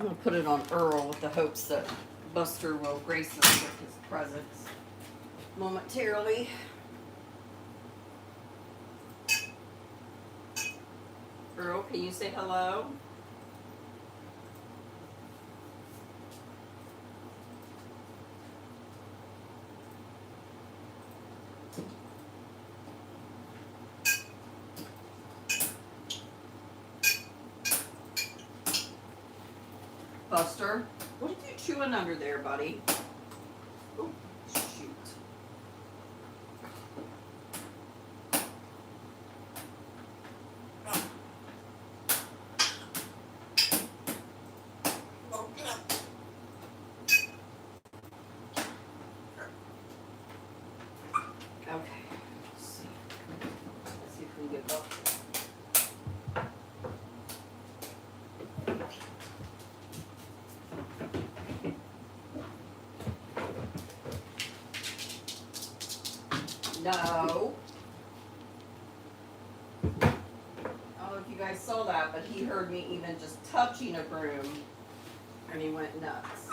gonna put it on Earl with the hopes that Buster will grace us with his presence momentarily. Earl, can you say hello? Buster, what are you chewing under there, buddy? Oh, shoot. Okay, let's see. Let's see if we can get Buster. No. I don't know if you guys saw that, but he heard me even just touching a broom and he went nuts.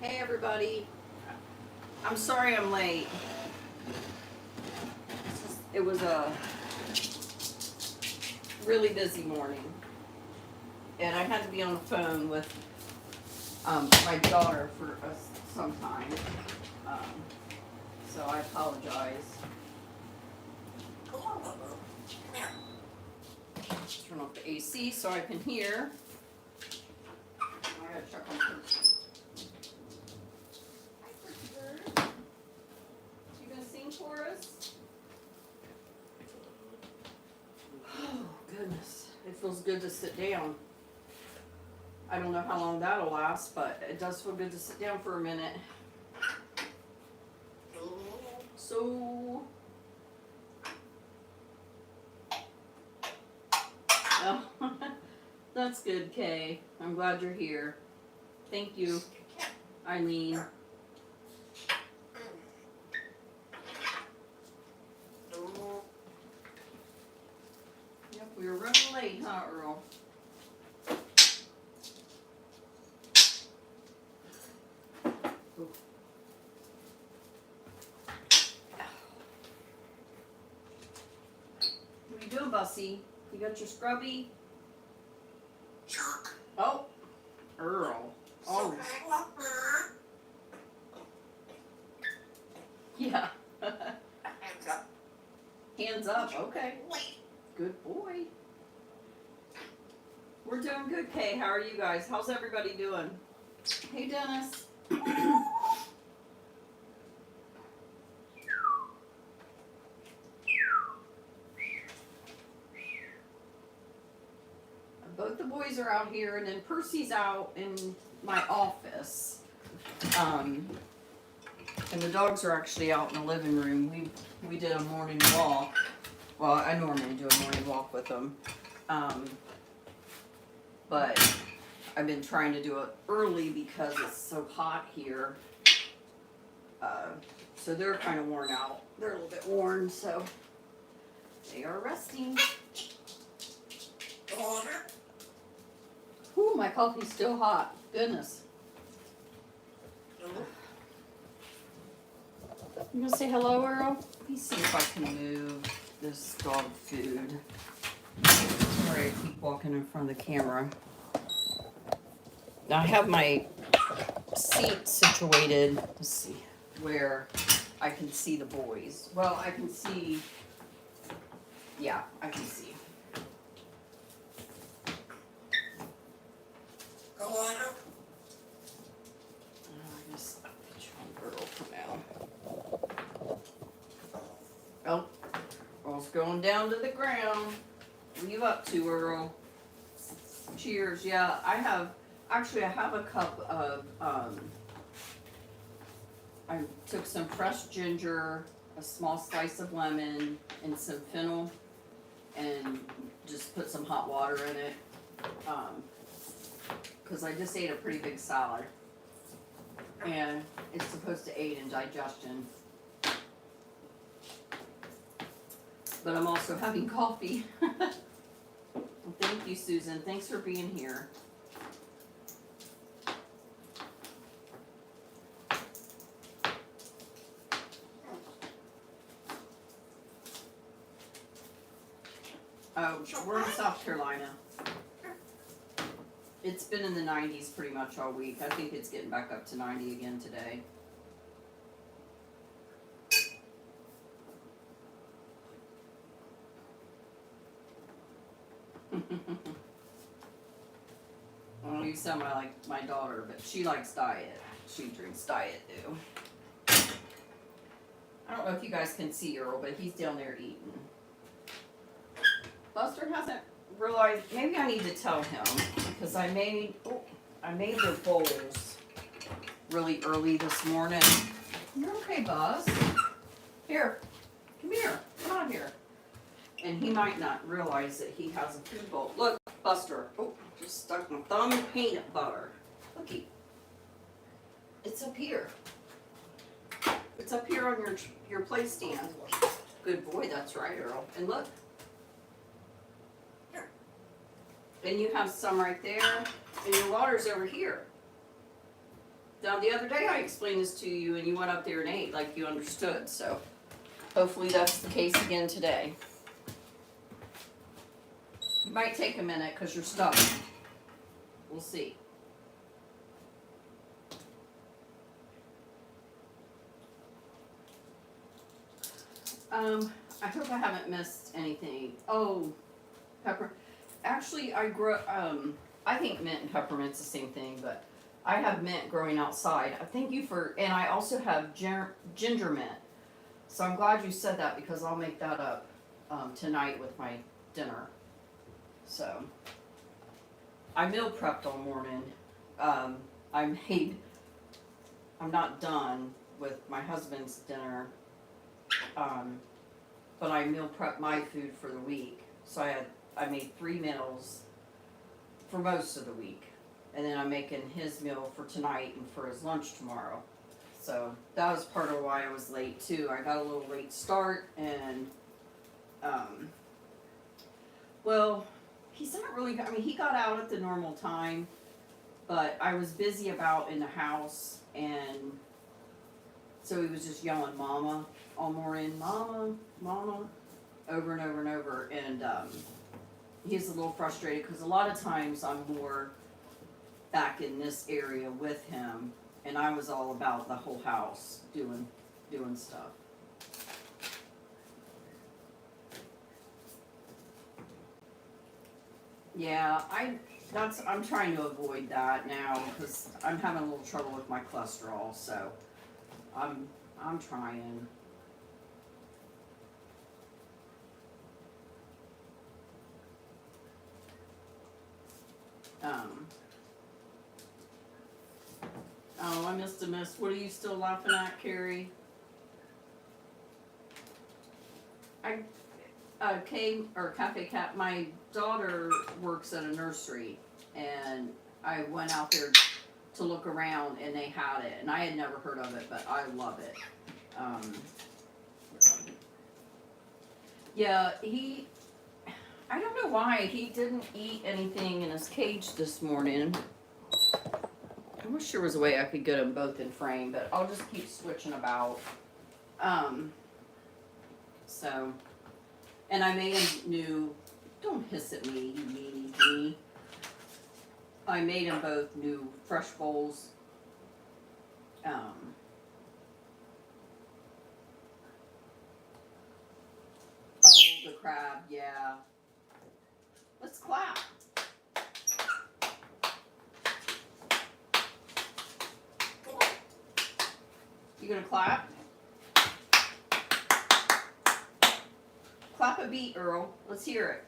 Hey everybody. I'm sorry I'm late. It was a really busy morning, and I had to be on the phone with my daughter for some time, so I apologize. Turn off the AC so I can hear. I gotta check on Percy. Hi, Percy bird. You gonna sing for us? Oh, goodness. It feels good to sit down. I don't know how long that'll last, but it does feel good to sit down for a minute. So, oh, that's good, Kay. I'm glad you're here. Thank you, Eileen. Yep, we were running late, huh, Earl? What are you doing, Bussy? You got your scrubby? Oh, Earl. Oh. Yeah. Hands up. Hands up, okay. Good boy. We're doing good, Kay. How are you guys? How's everybody doing? Hey, Dennis. Both the boys are out here, and then Percy's out in my office. And the dogs are actually out in the living room. We did a morning walk. Well, I normally do a morning walk with them. But I've been trying to do it early because it's so hot here. So they're kind of worn out. They're a little bit worn, so they are resting. Ooh, my coffee's still hot. Goodness. You gonna say hello, Earl? Let me see if I can move this dog food. Sorry, I keep walking in front of the camera. Now I have my seat situated, let's see, where I can see the boys. Well, I can see, yeah, I can see. I guess I'll put you on Earl for now. Oh, Earl's going down to the ground. What are you up to, Earl? Cheers. Yeah, I have a cup of, I took some fresh ginger, a small slice of lemon, and some fennel, and just put some hot water in it. Because I just ate a pretty big salad. and it's supposed to aid in digestion. But I'm also having coffee. Thank you, Susan. Thanks for being here. Oh, we're in South Carolina. It's been in the 90s pretty much all week. I think it's getting back up to 90 again today. Well, you sound like my daughter, but she likes diet. She drinks diet too. I don't know if you guys can see Earl, but he's down there eating. Buster hasn't realized, maybe I need to tell him, because I made their bowls really early this morning. You're okay, Buzz. Here, come here, come on here. And he might not realize that he has a food bowl. Look, Buster, oh, just stuck my thumb in peanut butter. Looky, it's up here. It's up here on your play stand. Good boy, that's right, Earl. And look. And you have some right there, and your water's over here. Now, the other day I explained this to you, and you went up there and ate like you understood, so hopefully that's the case again today. It might take a minute because you're stuck. We'll see. I hope I haven't missed anything. Oh, pepper. Actually, I think mint and peppermint's the same thing, but I have mint growing outside. Thank you for, and I also have ginger mint. So I'm glad you said that because I'll make that up tonight with my dinner. So, I meal prepped all morning. I'm not done with my husband's dinner, but I meal prepped my food for the week. So I made 3 meals for most of the week. And then I'm making his meal for tonight and for his lunch tomorrow. So that was part of why I was late too. I got a little late start and, well, he's not really, I mean, he got out at the normal time, but I was busy about in the house, and so he was just yelling mama all morning, mama, mama, over and over and over, and he's a little frustrated because a lot of times I'm more back in this area with him, and I was all about the whole house doing stuff. Yeah, I'm trying to avoid that now because I'm having a little trouble with my cholesterol, so I'm trying. Oh, I missed a miss. What are you still laughing at, Carrie? Cafe Cat, my daughter works at a nursery, and I went out there to look around, and they had it, and I had never heard of it, but I love it. Yeah, I don't know why he didn't eat anything in his cage this morning. I wish there was a way I could get them both in frame, but I'll just keep switching about. So, and I made him new, don't hiss at me, you meanie. I made them both new fresh bowls. Oh, the crab, yeah. Let's clap. You gonna clap? Clap a beat, Earl. Let's hear it.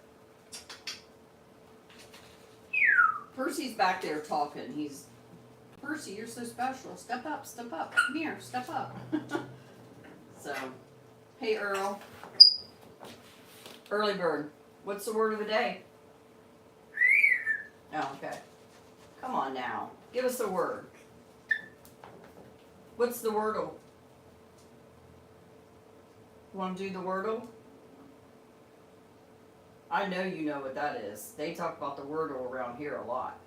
Percy's back there talking. Percy, you're so special. Step up, step up. Come here, step up. So, hey, Earl. Early bird. What's the word of the day? Oh, okay. Come on now. Give us a word. What's the Wordle? Want to do the Wordle? I know you know what that is. They talk about the Wordle around here a lot.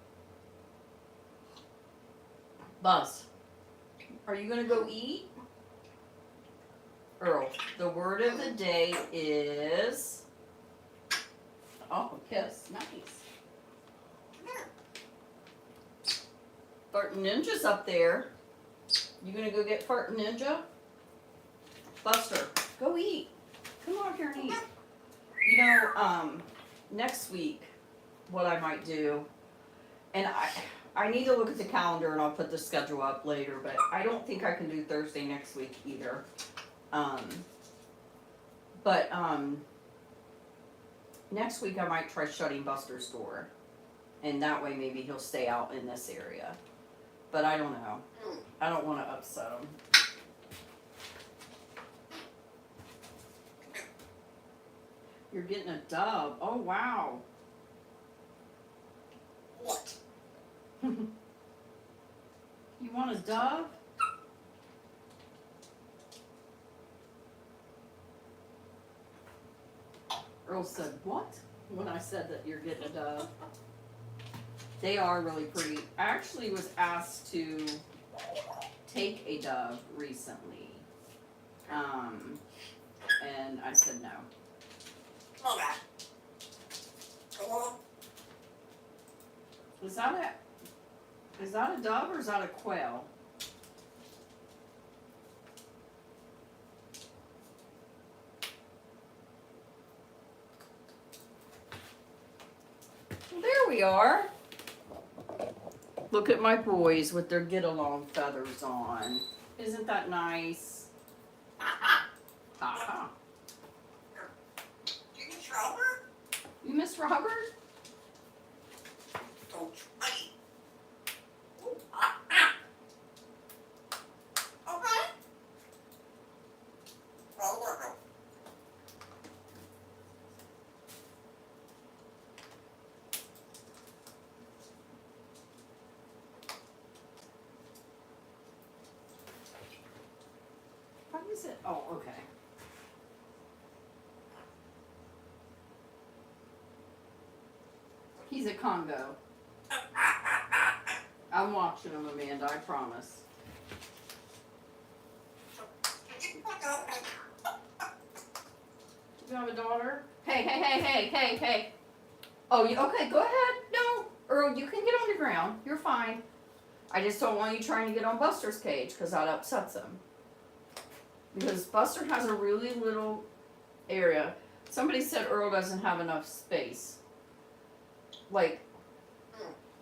Buzz, are you gonna go eat? Earl, the word of the day is. Oh, kiss, nice. Fart Ninja's up there. You gonna go get Fart Ninja? Buster, go eat. Come on here and eat. You know, next week, what I might do, and I need to look at the calendar and I'll put the schedule up later, but I don't think I can do Thursday next week either. Next week I might try shutting Buster's door, and that way maybe he'll stay out in this area. But I don't know. I don't want to upset him. You're getting a dove. Oh, wow. What? You want a dove? Earl said, what? When I said that you're getting a dove. They are really pretty. I actually was asked to take a dove recently. And I said no. Okay. Cool. Is that a dove or is that a quail? Well, there we are. Look at my boys with their get-along feathers on. Isn't that nice? Ha-ha. You miss Robert? You miss Robert? Don't try. Okay. Well. How is it? Oh, okay. He's a Congo. I'm watching him, Amanda, I promise. You have a daughter? Hey. Oh, okay, go ahead. No, Earl, you can get on the ground. You're fine. I just don't want you trying to get on Buster's cage because that upsets him. Because Buster has a really little area. Somebody said Earl doesn't have enough space. Like,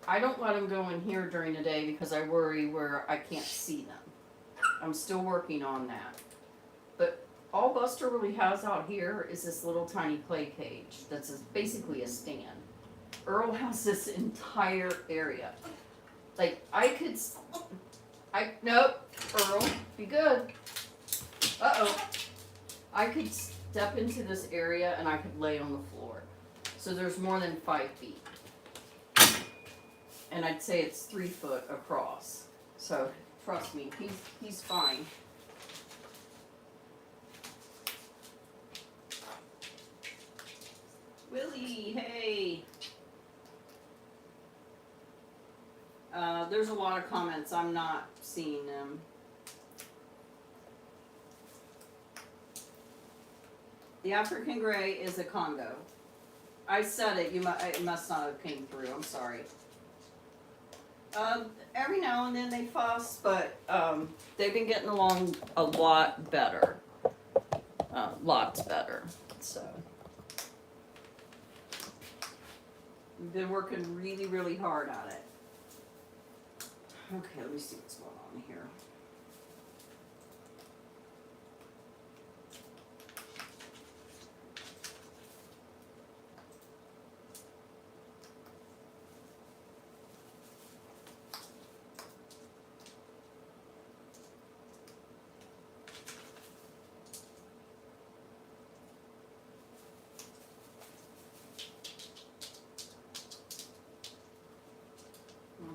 I don't let him go in here during the day because I worry where I can't see them. I'm still working on that. But all Buster really has out here is this little tiny play cage that's basically a stand. Earl has this entire area. Like, nope, Earl, be good. Uh-oh. I could step into this area and I could lay on the floor. So there's more than 5 feet. And I'd say it's 3 foot across. So trust me, he's fine. Willie, hey. There's a lot of comments. I'm not seeing them. The African gray is a Congo. I said it. It must not have came through. I'm sorry. Every now and then they fuss, but they've been getting along a lot better. Lots better. So we've been working really, really hard at it. Okay, let me see what's going on here.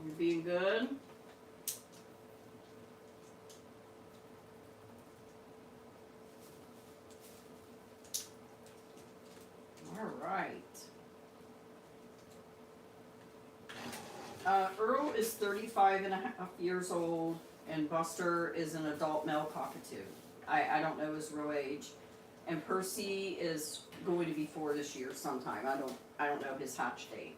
You're being good. Earl is 35 and a half years old, and Buster is an adult male cockatoo. I don't know his real age. And Percy is going to be 4 this year sometime. I don't know his hatch date.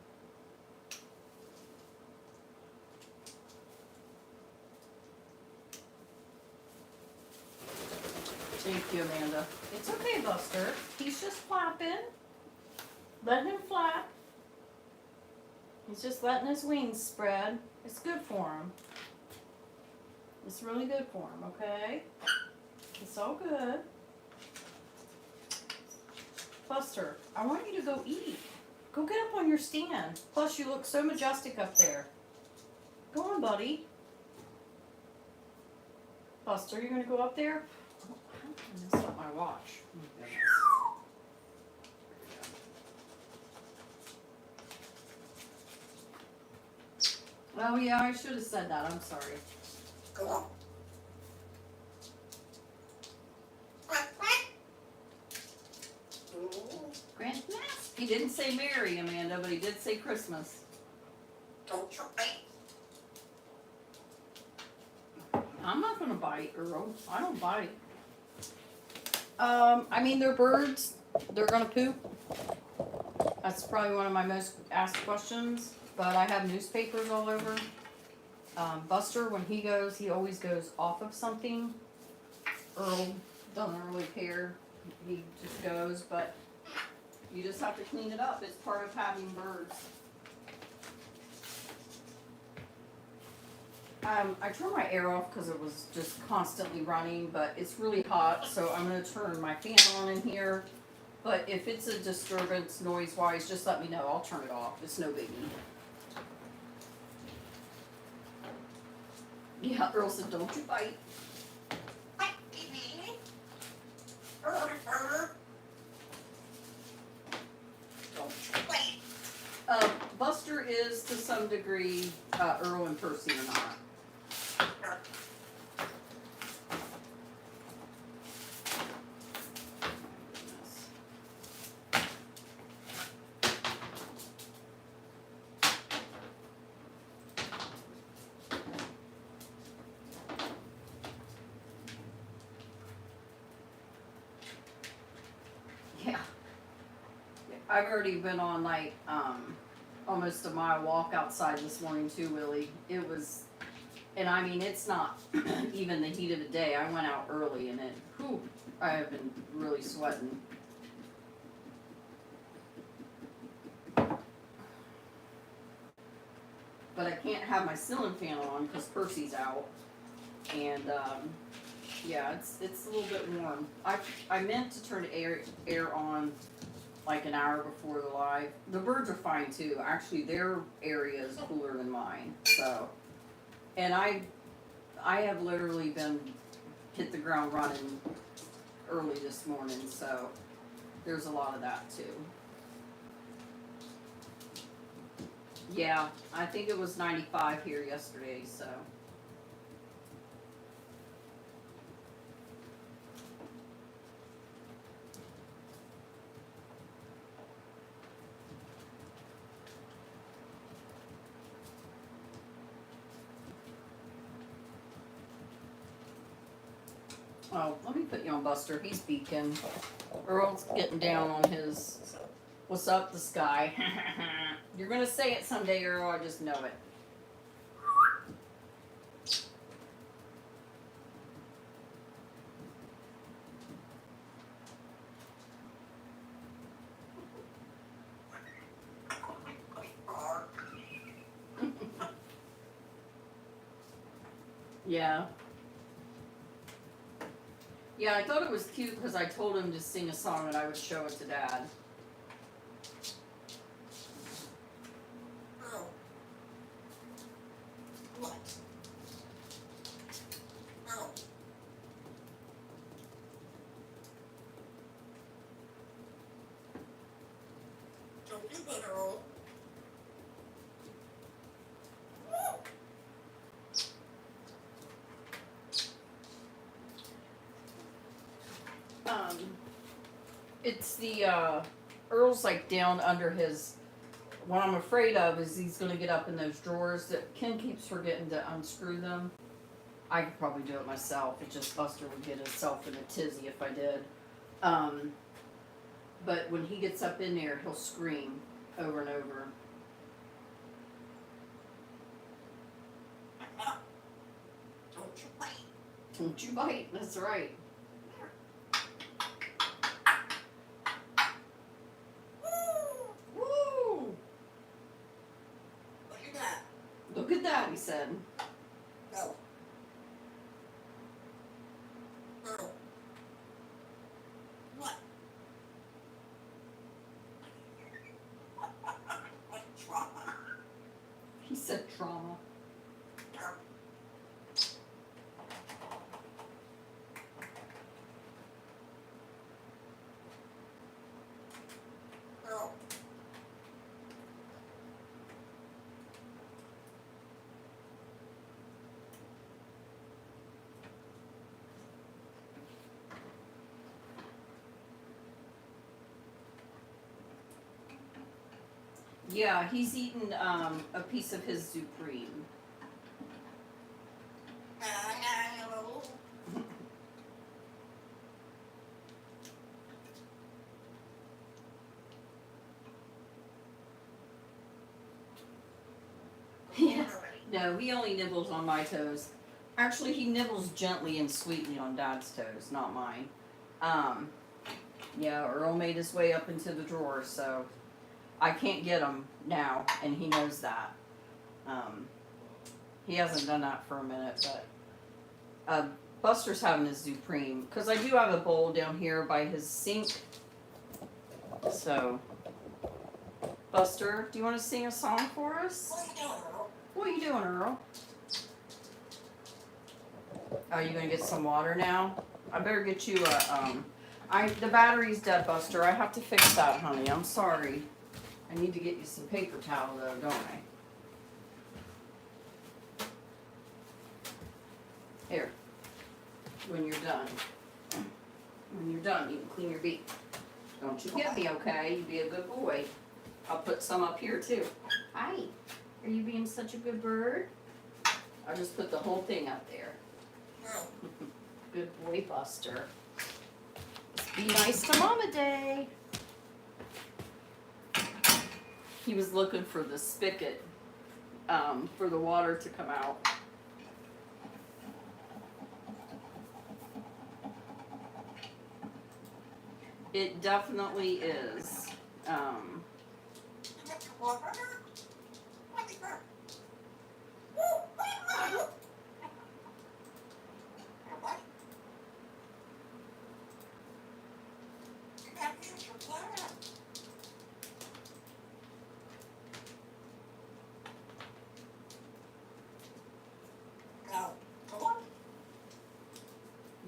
Thank you, Amanda. It's okay, Buster. He's just flapping. Let him flap. He's just letting his wings spread. It's good for him. It's really good for him, okay? It's all good. Buster, I want you to go eat. Go get up on your stand. Plus, you look so majestic up there. Go on, buddy. Buster, you're gonna go up there? Oh, I messed up my watch. Oh, my goodness. Oh yeah, I should have said that. I'm sorry. Cool. Grant Mass. He didn't say Merry, Amanda, but he did say Christmas. Don't you bite. I'm not gonna bite, Earl. I don't bite. I mean, they're birds. They're gonna poop. That's probably one of my most asked questions. But I have newspapers all over. Buster, when he goes, he always goes off of something. Earl doesn't really care. He just goes, but you just have to clean it up. It's part of having birds. I turned my air off because it was just constantly running, but it's really hot, so I'm going to turn my fan on in here. But if it's a disturbance noise-wise, just let me know. I'll turn it off. It's no biggie. Yeah, Earl said, don't you bite. Don't you bite. Buster is, to some degree, Earl and Percy are not. Yeah. I've already been on like almost a mile walk outside this morning too, Willie. It was, and I mean it's not even the heat of the day. I went out early and I have been really sweating. But I can't have my ceiling fan on because Percy's out. And yeah, it's a little bit warm. I meant to turn the air on like an hour before the live. The birds are fine too. Actually, their area is cooler than mine. So, and I have literally been hit the ground running early this morning. So there's a lot of that too. Yeah, I think it was 95 here yesterday. So. Oh, let me put you on Buster. He's beaking. Earl's getting down on his, what's up, the sky. You're going to say it someday, Earl. I just know it. Yeah. Yeah, I thought it was cute because I told him to sing a song and I would show it to Dad. Oh. What? Oh. Don't do that, Earl. It's the Earl's like down under his what I'm afraid of is he's gonna get up in those drawers that Ken keeps forgetting to unscrew them. I could probably do it myself. It just Buster would get himself in a tizzy if I did. But when he gets up in there, he'll scream over and over. Don't you bite. Don't you bite? That's right. Woo! Look at that. Look at that, he said. No. No. What? What trauma? He said trauma. No. Yeah, he's eaten a piece of his Supreme. No. Yeah. No, he only nibbles on my toes. Actually, he nibbles gently and sweetly on Dad's toes, not mine. Yeah, Earl made his way up into the drawer, so I can't get him now, and he knows that. He hasn't done that for a minute, but Buster's having his Supreme, because I do have a bowl down here by his sink. So, Buster, do you want to sing a song for us? What are you doing, Earl? What are you doing, Earl? Are you gonna get some water now? I better get you a, the battery's dead, Buster. I have to fix that, honey. I'm sorry. I need to get you some paper towel, though, don't I? Here. When you're done. When you're done, you can clean your beak. Don't you get me, okay? You be a good boy. I'll put some up here, too. Hi. Are you being such a good bird? I'll just put the whole thing up there. No. Good boy, Buster. Be nice to Mama Day. He was looking for the spigot for the water to come out. It definitely is.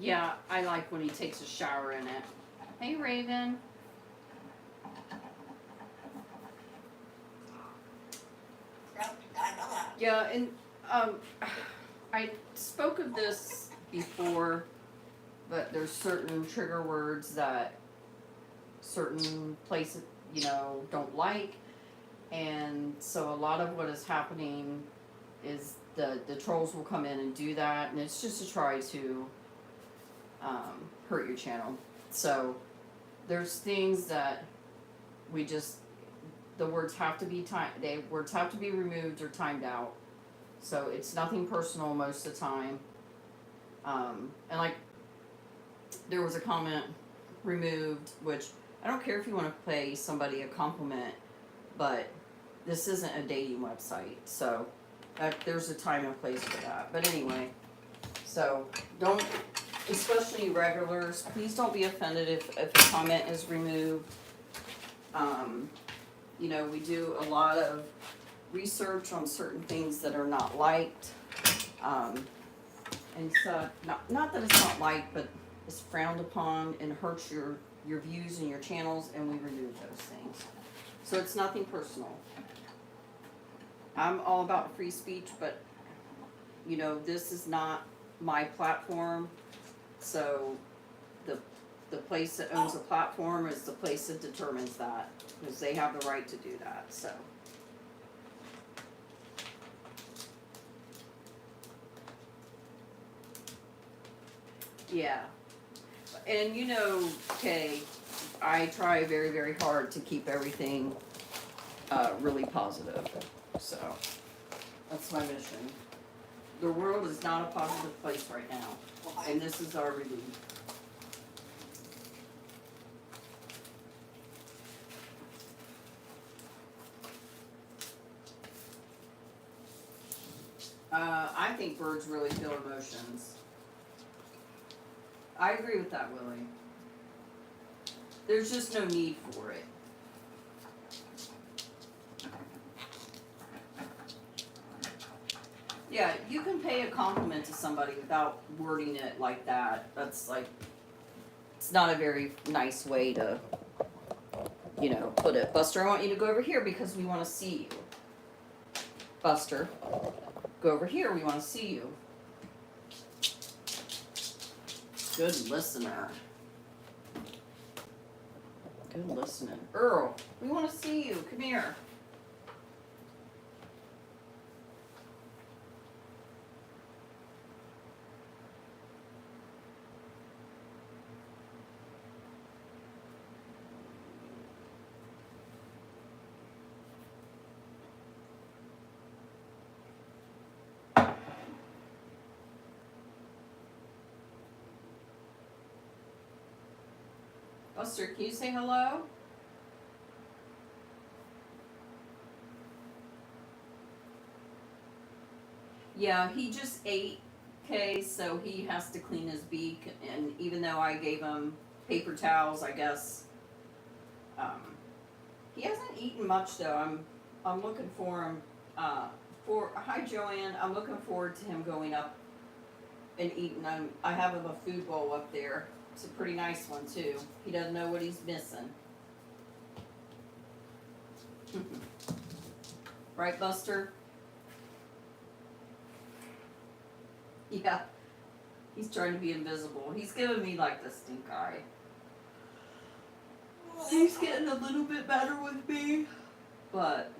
Yeah, I like when he takes a shower in it. Hey, Raven. Yeah, and I spoke of this before, but there's certain trigger words that certain places, don't like. And so a lot of what is happening is the trolls will come in and do that, and it's just to try to hurt your channel. So there's things that the words have to be words have to be removed or timed out. So it's nothing personal most of the time. And like there was a comment removed, which I don't care if you want to pay somebody a compliment, but this isn't a dating website, so there's a time and place for that. But anyway, so don't, especially regulars, please don't be offended if a comment is removed. We do a lot of research on certain things that are not liked. And so, not that it's not liked, but it's frowned upon and hurts your views and your channels, and we remove those things. So it's nothing personal. I'm all about free speech, but this is not my platform. So the place that owns a platform is the place that determines that, because they have the right to do that. So Yeah. And you know, Kay, I try very, very hard to keep everything really positive. So that's my mission. The world is not a positive place right now, and this is our relief. I think birds really feel emotions. I agree with that, Willie. There's just no need for it. Yeah, you can pay a compliment to somebody without wording it like that. That's like, it's not a very nice way to, put it. Buster, I want you to go over here because we want to see you. Buster, go over here, we want to see you. Good listener. Good listening. Earl, we want to see you. Come here. Buster, can you say hello? Yeah, he just ate, okay, so he has to clean his beak, and even though I gave him paper towels, I guess, he hasn't eaten much though. I'm looking for him, hi Joanne, I'm looking forward to him going up and eating. I have him a food bowl up there. It's a pretty nice one too. He doesn't know what he's missing. Right, Buster? Yeah. He's trying to be invisible. He's giving me like the stink eye. He's getting a little bit better with me, but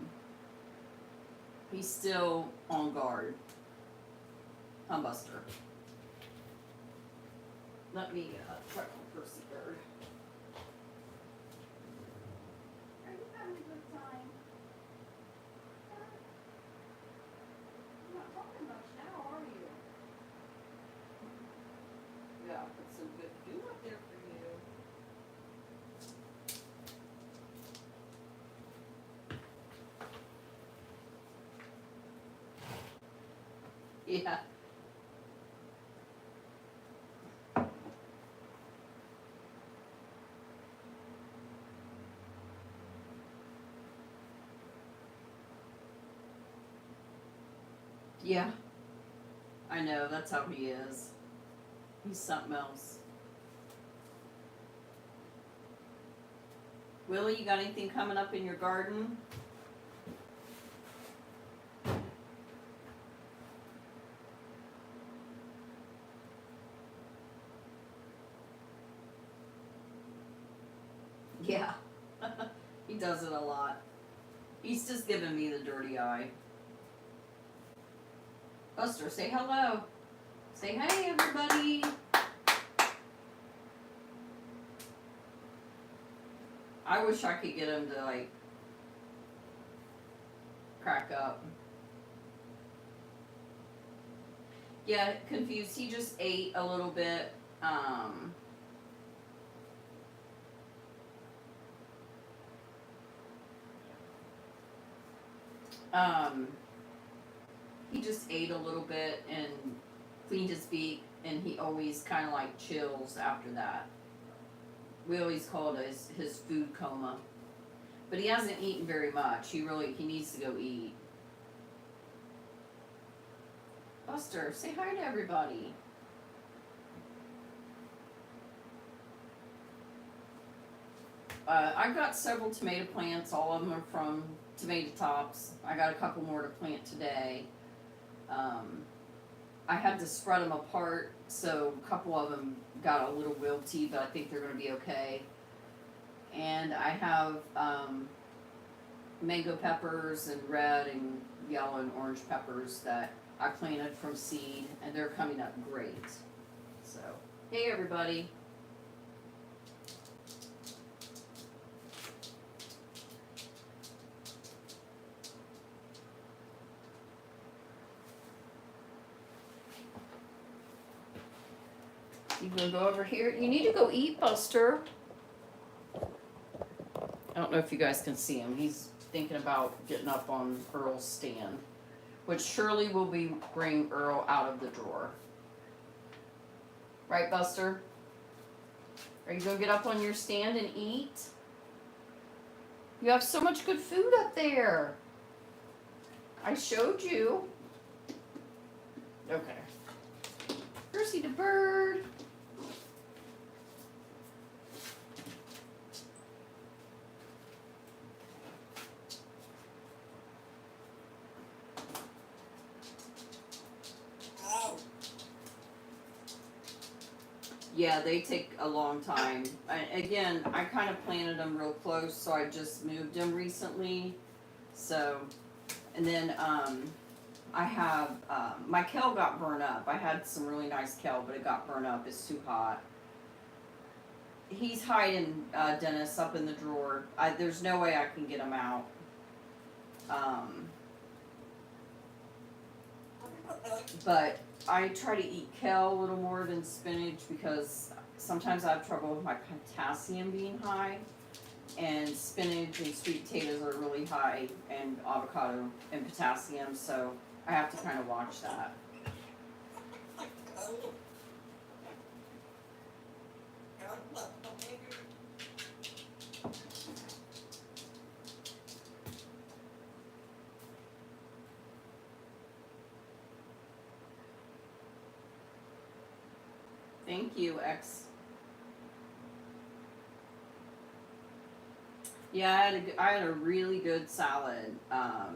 he's still on guard. Huh, Buster? Let me check on Percy bird. Are you having a good time? You're not talking much now, are you? Yeah, put some good food up there for you. Yeah. Yeah, I know, that's how he is. He's something else. Willie, you got anything coming up in your garden? Yeah, he does it a lot. He's just giving me the dirty eye. Buster, say hello. Say hey, everybody. I wish I could get him to like crack up. Yeah, confused. He just ate a little bit. He just ate a little bit and cleaned his beak, and he always kind of like chills after that. We always call it his food coma. But he hasn't eaten very much. He needs to go eat. Buster, say hi to everybody. I've got several tomato plants. All of them are from Tomato Tops. I got a couple more to plant today. I had to spread them apart, so a couple of them got a little wilty, but I think they're going to be okay. And I have mango peppers and red and yellow and orange peppers that I planted from seed, and they're coming up great. So Hey everybody. You gonna go over here? You need to go eat, Buster. I don't know if you guys can see him. He's thinking about getting up on Earl's stand, which surely will be bring Earl out of the drawer. Right, Buster? Are you gonna get up on your stand and eat? You have so much good food up there. I showed you. Okay. Percy the bird. Oh. Yeah, they take a long time. Again, I kind of planted them real close, so I just moved them recently. So, and then I have my kale got burned up. I had some really nice kale, but it got burned up. It's too hot. He's hiding, Dennis, up in the drawer. There's no way I can get him out. But I try to eat kale a little more than spinach because sometimes I have trouble with my potassium being high. And spinach and sweet potatoes are really high, and avocado and potassium, so I have to kind of watch that. Thank you, X. Yeah, I had a really good salad. I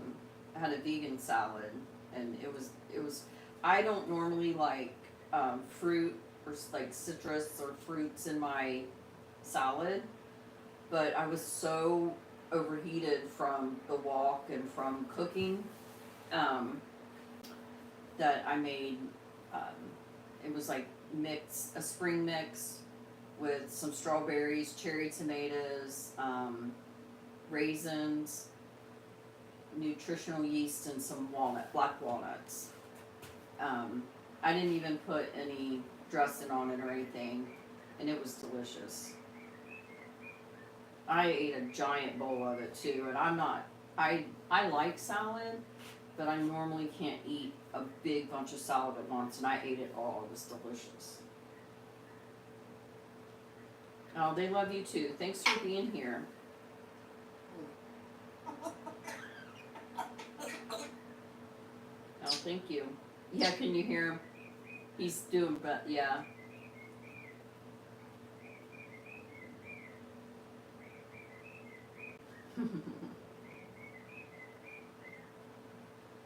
had a vegan salad, and it was. I don't normally like fruit or like citrus or fruits in my salad, but I was so overheated from the walk and from cooking that I made. It was like a spring mix with some strawberries, cherry tomatoes, raisins, nutritional yeast, and some black walnuts. I didn't even put any dressing on it or anything, and it was delicious. I ate a giant bowl of it too, and I like salad, but I normally can't eat a big bunch of salad at once, and I ate it all. It was delicious. Oh, they love you too. Thanks for being here. Oh, thank you. Yeah, can you hear him? He's doing, but yeah.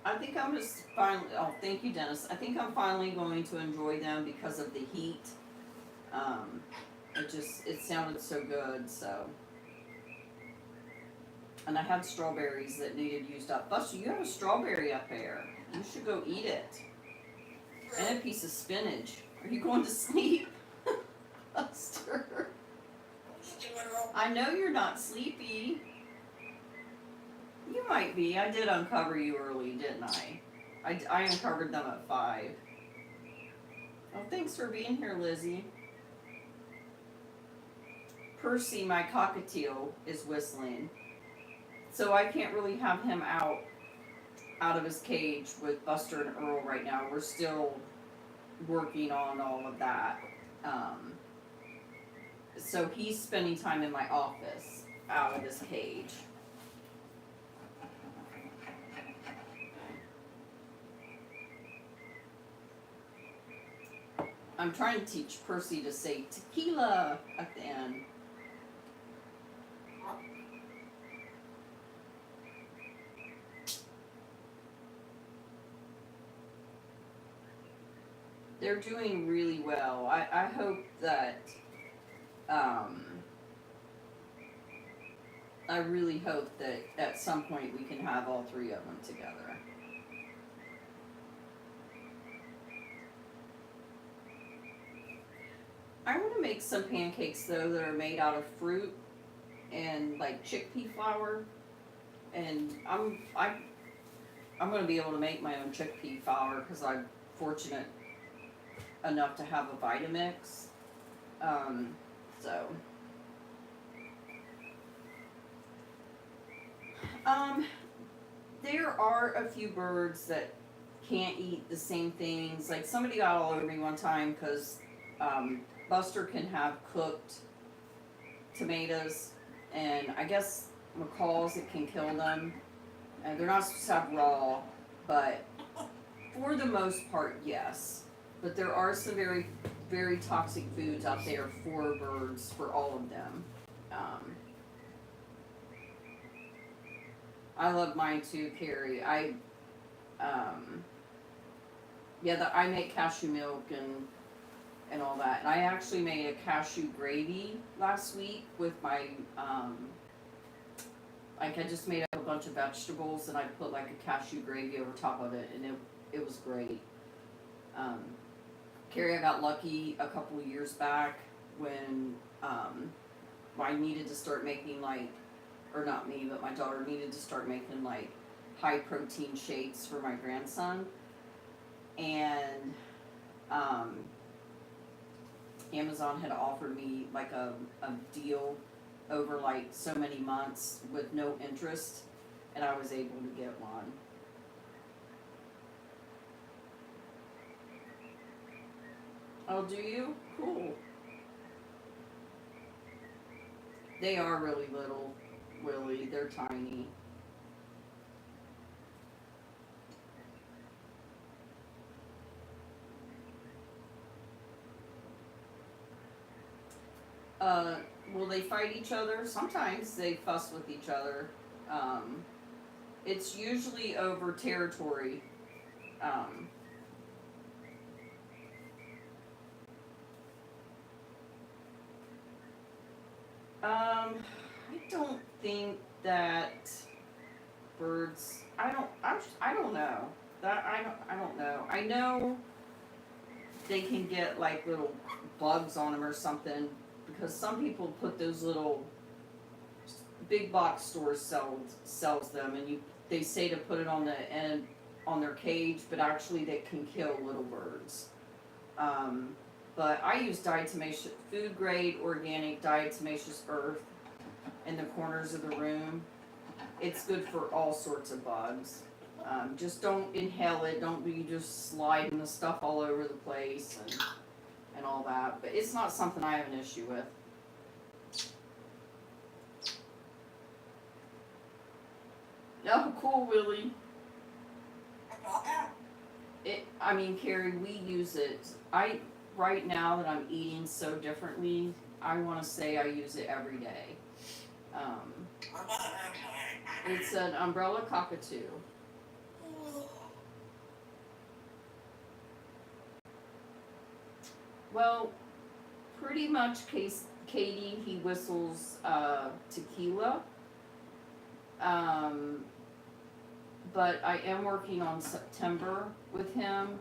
I think I'm just finally, oh, thank you, Dennis. I think I'm finally going to enjoy them because of the heat. It sounded so good, so. And I had strawberries that needed used up. Buster, you have a strawberry up there. You should go eat it. And a piece of spinach. Are you going to sleep? Buster. I know you're not sleepy. You might be. I did uncover you early, didn't I? I uncovered them at 5. Oh, thanks for being here, Lizzie. Percy, my cockatoo, is whistling. So I can't really have him out of his cage with Buster and Earl right now. We're still working on all of that. So he's spending time in my office out of his cage. I'm trying to teach Percy to say tequila at the end. They're doing really well. I hope that, I really hope that at some point we can have all 3 of them together. I want to make some pancakes though that are made out of fruit and like chickpea flour, and I'm going to be able to make my own chickpea flour because I'm fortunate enough to have a Vitamix. So. There are a few birds that can't eat the same things. Like somebody got all over me one time because Buster can have cooked tomatoes, and I guess macaws, it can kill them. And they're not supposed to have raw, but for the most part, yes. But there are some very, very toxic foods out there for birds, for all of them. I love mine too, Carrie. I make cashew milk and all that. And I actually made a cashew gravy last week with my like I just made up a bunch of vegetables and I put like a cashew gravy over top of it, and it was great. Carrie, I got lucky a couple of years back when I needed to start making like, or not me, but my daughter needed to start making like high protein shakes for my grandson. And Amazon had offered me like a deal over like so many months with no interest, and I was able to get one. Oh, do you? Cool. They are really little, Willie. They're tiny. Will they fight each other? Sometimes they fuss with each other. It's usually over territory. I don't think that birds. I don't know. I don't know. I know they can get like little bugs on them or something, because some people put those little big box stores sells them, and they say to put it on the end on their cage, but actually they can kill little birds. But I use diatomaceous, food grade organic diatomaceous earth in the corners of the room. It's good for all sorts of bugs. Just don't inhale it. Don't be just sliding the stuff all over the place and all that. But it's not something I have an issue with. Oh, cool, Willie. Carrie, we use it. Right now that I'm eating so differently, I want to say I use it every day. It's an umbrella cockatoo. Well, pretty much Katie, he whistles tequila. But I am working on September with him.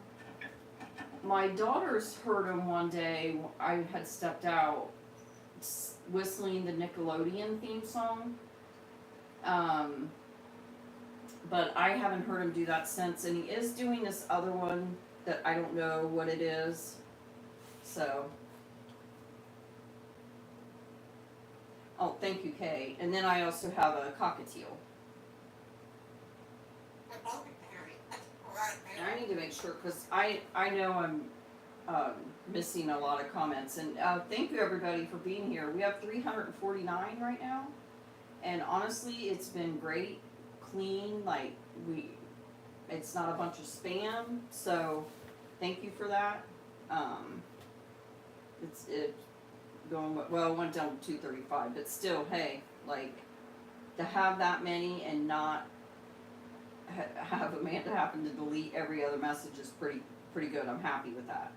My daughters heard him one day. I had stepped out whistling the Nickelodeon theme song. But I haven't heard him do that since, and he is doing this other one that I don't know what it is. So, oh, thank you, Kay. And then I also have a cockatoo. I need to make sure, because I know I'm missing a lot of comments. And thank you, everybody, for being here. We have 349 right now. And honestly, it's been great, clean, like it's not a bunch of spam. So thank you for that. It's going, well, it went down to 235, but still, hey, like, to have that many and not have Amanda happen to delete every other message is pretty good. I'm happy with that.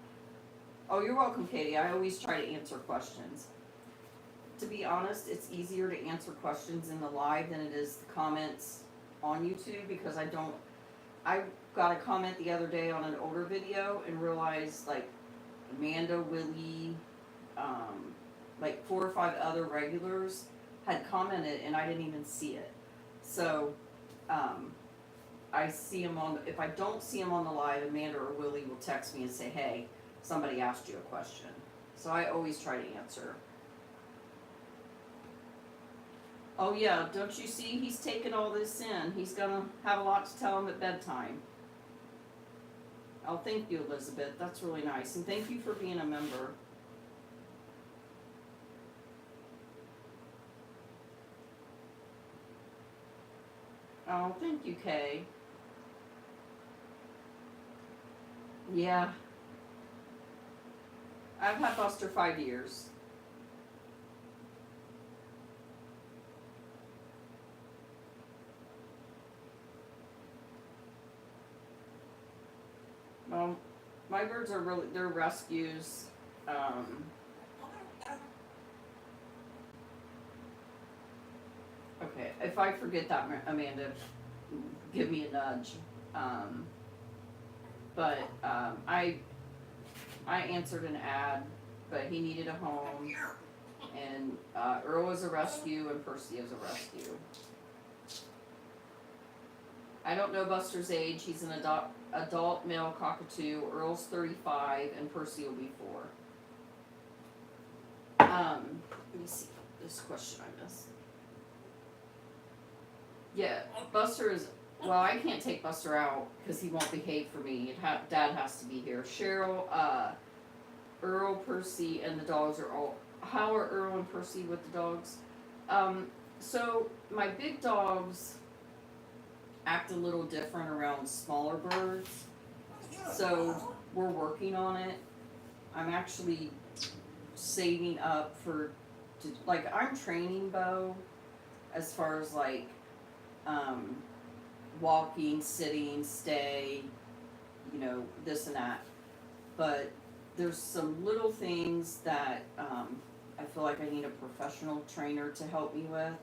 Oh, you're welcome, Katie. I always try to answer questions. To be honest, it's easier to answer questions in the live than it is the comments on YouTube, because I got a comment the other day on an older video and realized, like, Amanda, Willie, like 4 or 5 other regulars had commented, and I didn't even see it. So, I see them on. If I don't see them on the live, Amanda or Willie will text me and say, "Hey, somebody asked you a question." So I always try to answer. Oh yeah, don't you see? He's taken all this in. He's gonna have a lot to tell him at bedtime. Oh, thank you, Elizabeth. That's really nice, and thank you for being a member. Oh, thank you, Kay. Yeah. I've had Buster 5 years. Well, my birds are really, they're rescues. Okay, if I forget that, Amanda, give me a nudge. I answered an ad, but he needed a home, and Earl is a rescue, and Percy is a rescue. I don't know Buster's age. He's an adult male cockatoo. Earl's 35, and Percy will be 4. Let me see this question I missed. Yeah, Buster is. Well, I can't take Buster out because he won't behave for me. Dad has to be here. Cheryl, Earl, Percy, and the dogs are all. How are Earl and Percy with the dogs? So my big dogs act a little different around smaller birds. So we're working on it. I'm actually saving up for, like, I'm training Bo as far as like walking, sitting, stay, this and that. But there's some little things that I feel like I need a professional trainer to help me with.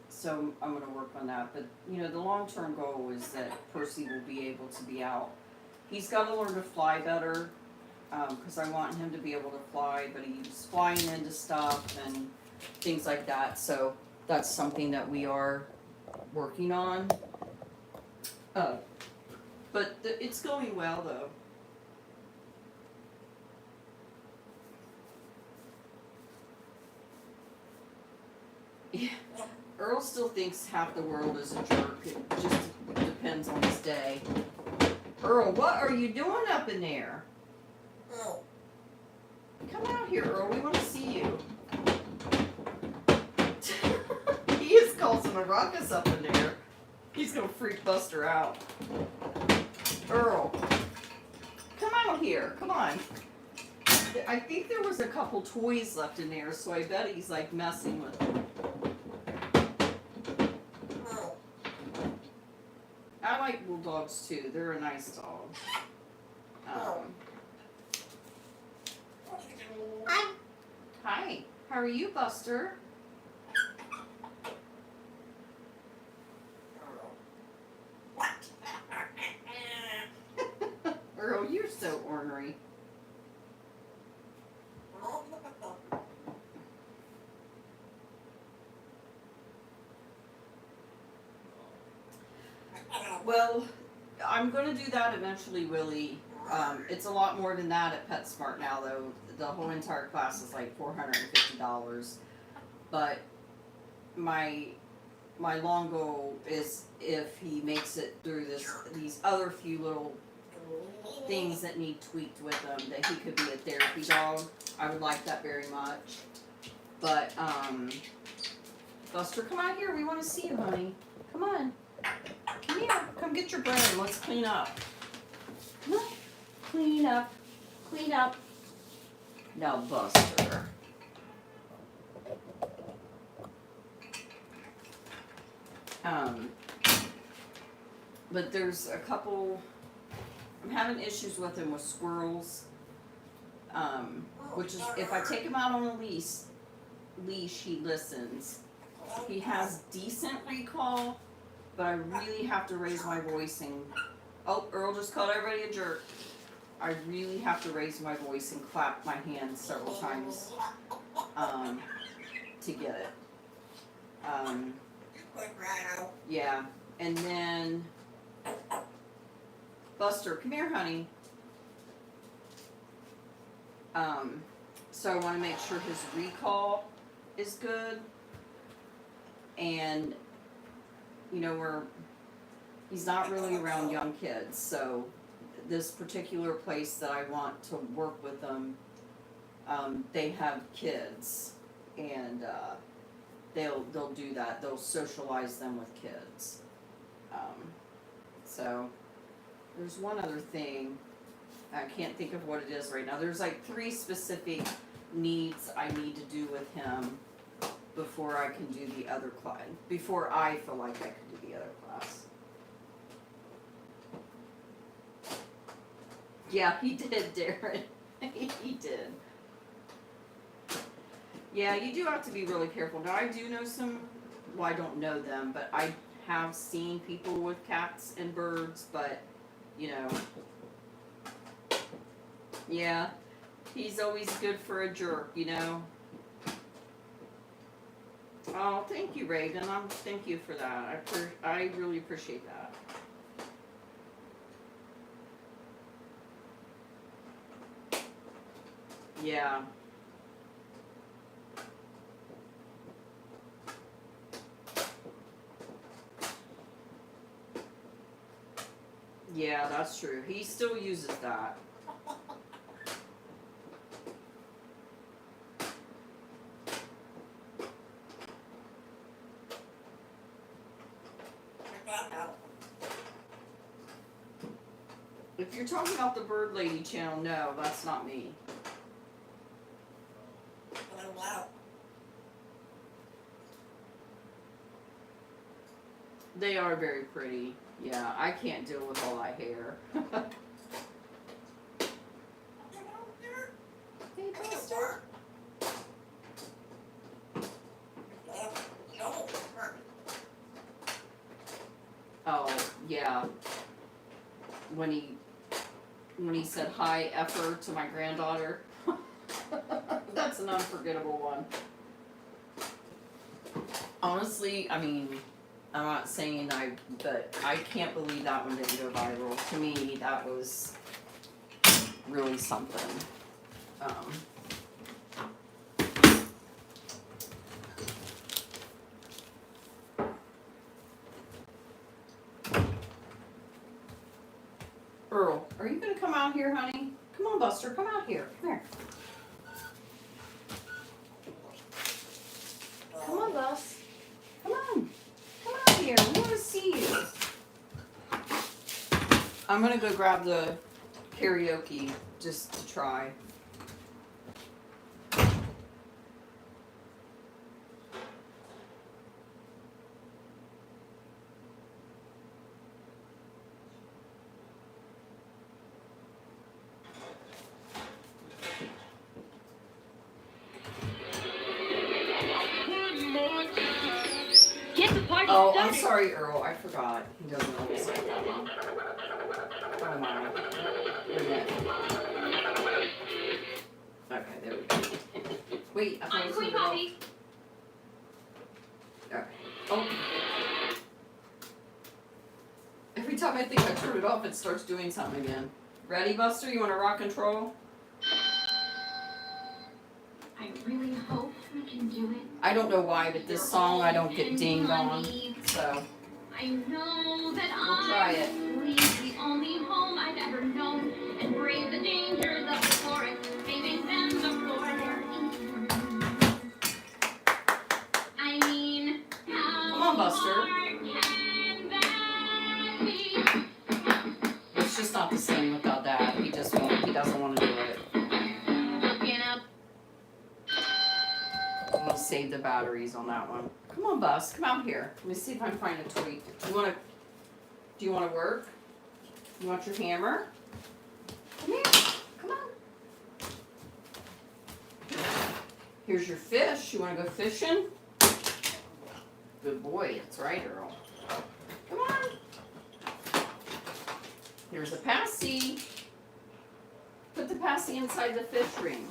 So I'm going to work on that. But, the long-term goal is that Percy will be able to be out. He's got to learn to fly better because I want him to be able to fly, but he's flying into stuff and things like that. So that's something that we are working on. But it's going well, though. Yeah. Earl still thinks half the world is a jerk. It just depends on his day. Earl, what are you doing up in there? Oh. Come out here, Earl. We want to see you. He is causing a ruckus up in there. He's going to freak Buster out. Earl, come out here. Come on. I think there was a couple toys left in there, so I bet he's like messing with them. I like bulldogs too. They're a nice dog. Hi. How are you, Buster? Earl, you're so ornery. Well, I'm going to do that eventually, Willie. It's a lot more than that at PetSmart now, though. The whole entire class is like $450. But my long goal is if he makes it through these other few little things that need tweaked with him, that he could be a therapy dog. I would like that very much. But Buster, come out here. We want to see you, honey. Come on. Come here. Come get your brain. Let's clean up. Come on. Clean up. Clean up. Now, Buster. But there's a couple. I'm having issues with him with squirrels. Which is if I take him out on a leash, he listens. He has decent recall. But I really have to raise my voice and... Oh, Earl just called everybody a jerk. I really have to raise my voice and clap my hands several times to get it. Quick, Rhino. Yeah, and then Buster, come here, honey. So I want to make sure his recall is good, and you know he's not really around young kids, so this particular place that I want to work with them, they have kids, and they'll do that. They'll socialize them with kids. So there's one other thing. I can't think of what it is right now. There's like 3 specific needs I need to do with him before I can do the other class. Before I feel like I can do the other class. Yeah, he did, Darren. He did. Yeah, you do have to be really careful. Now, I do know some, well, I don't know them, but I have seen people with cats and birds, but, you know, yeah, he's always good for a jerk, you know. Oh, thank you, Raven. Thank you for that. I really appreciate that. Yeah. Yeah, that's true. He still uses that. If you're talking about the Bird Lady channel, no, that's not me. Oh, wow. They are very pretty. Yeah, I can't deal with all that hair. Hey, Buster. Oh, yeah. When he said hi effer to my granddaughter. That's an unforgettable one. Honestly, I mean, I'm not saying but I can't believe that one didn't go viral. To me, that was really something. Earl, are you gonna come out here, honey? Come on, Buster, come out here. Come here. Come on, Bus. Come on. Come out here. We want to see you. I'm gonna go grab the karaoke just to try. Oh, I'm sorry, Earl. I forgot. He doesn't always like that one. Oh my. Wait a minute. Okay, there we go. Wait, I thought it was Queen something else. Poppy. Okay. Oh. Every time I think I turn it off, it starts doing something again. Ready, Buster? You want to rock and roll? I really hope we can do it. I don't know why, but this song I don't get dinged on. So. I know that We'll try it. leave the only home I've ever known and brave the dangers of the forest, saving them before they're eaten. I mean, how Come on, Buster. hard can that be? It's just not the same without that. He doesn't want to do it. Looking up. I'm gonna save the batteries on that one. Come on, Bus. Come out here. Let me see if I can find a tweet. Do you want to work? You want your hammer? Come here. Come on. Here's your fish. You want to go fishing? Good boy. That's right, Earl. Come on. Here's a passy. to pass the inside the fish ring.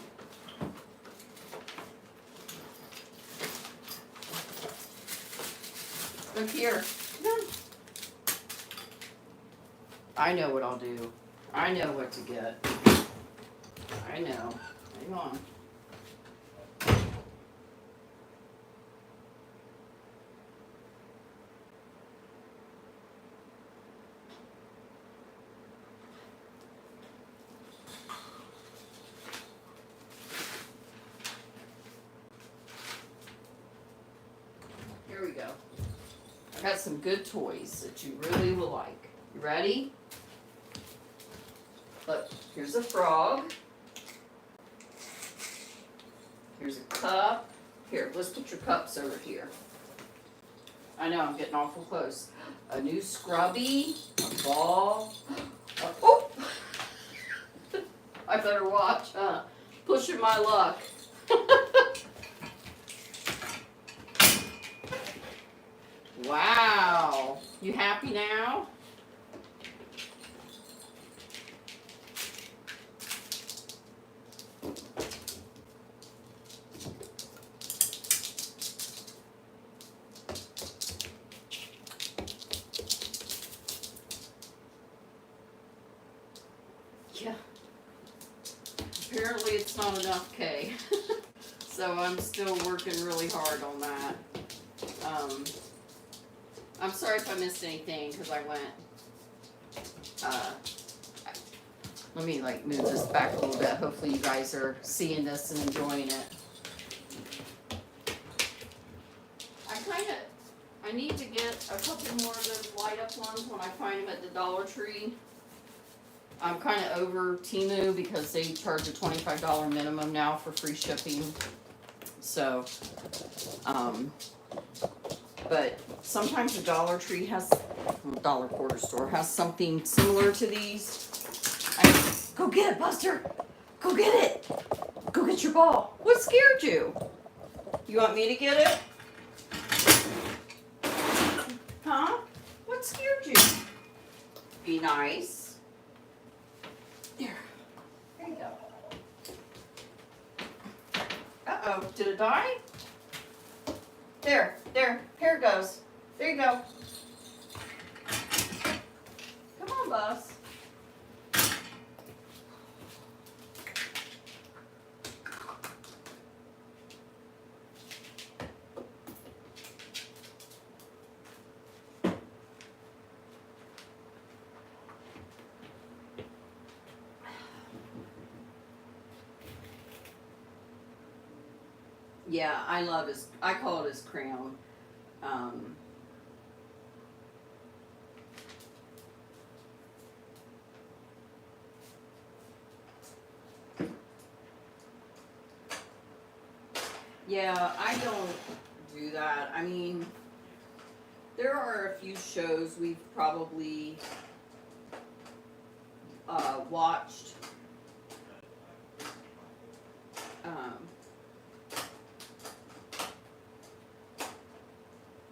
Look here. Come. I know what I'll do. I know what to get. I know. Hang on. Here we go. I got some good toys that you really will like. You ready? Look, here's a frog. Here's a cup. Here, let's put your cups over here. I know, I'm getting awful close. A new scrubby, a ball. Oh! I better watch, huh? Pushing my luck. Wow. You happy now? Yeah. Apparently it's not enough, Kay. So I'm still working really hard on that. I'm sorry if I missed anything because I went, let me like move this back a little bit. Hopefully you guys are seeing this and enjoying it. I need to get a couple more of those light up ones when I find them at the Dollar Tree. I'm kind of over Temu because they charge a $25 minimum now for free shipping. So, but sometimes the Dollar Tree has, Dollar Quarter Store has something similar to these. Go get it, Buster! Go get it! Go get your ball. What scared you? You want me to get it? Huh? What scared you? Be nice. There. There you go. Uh-oh, did it die? There, here it goes. There you go. Come on, Buzz. Yeah, I love his, I call it his crown. Yeah, I don't do that. I mean, there are a few shows we've probably watched.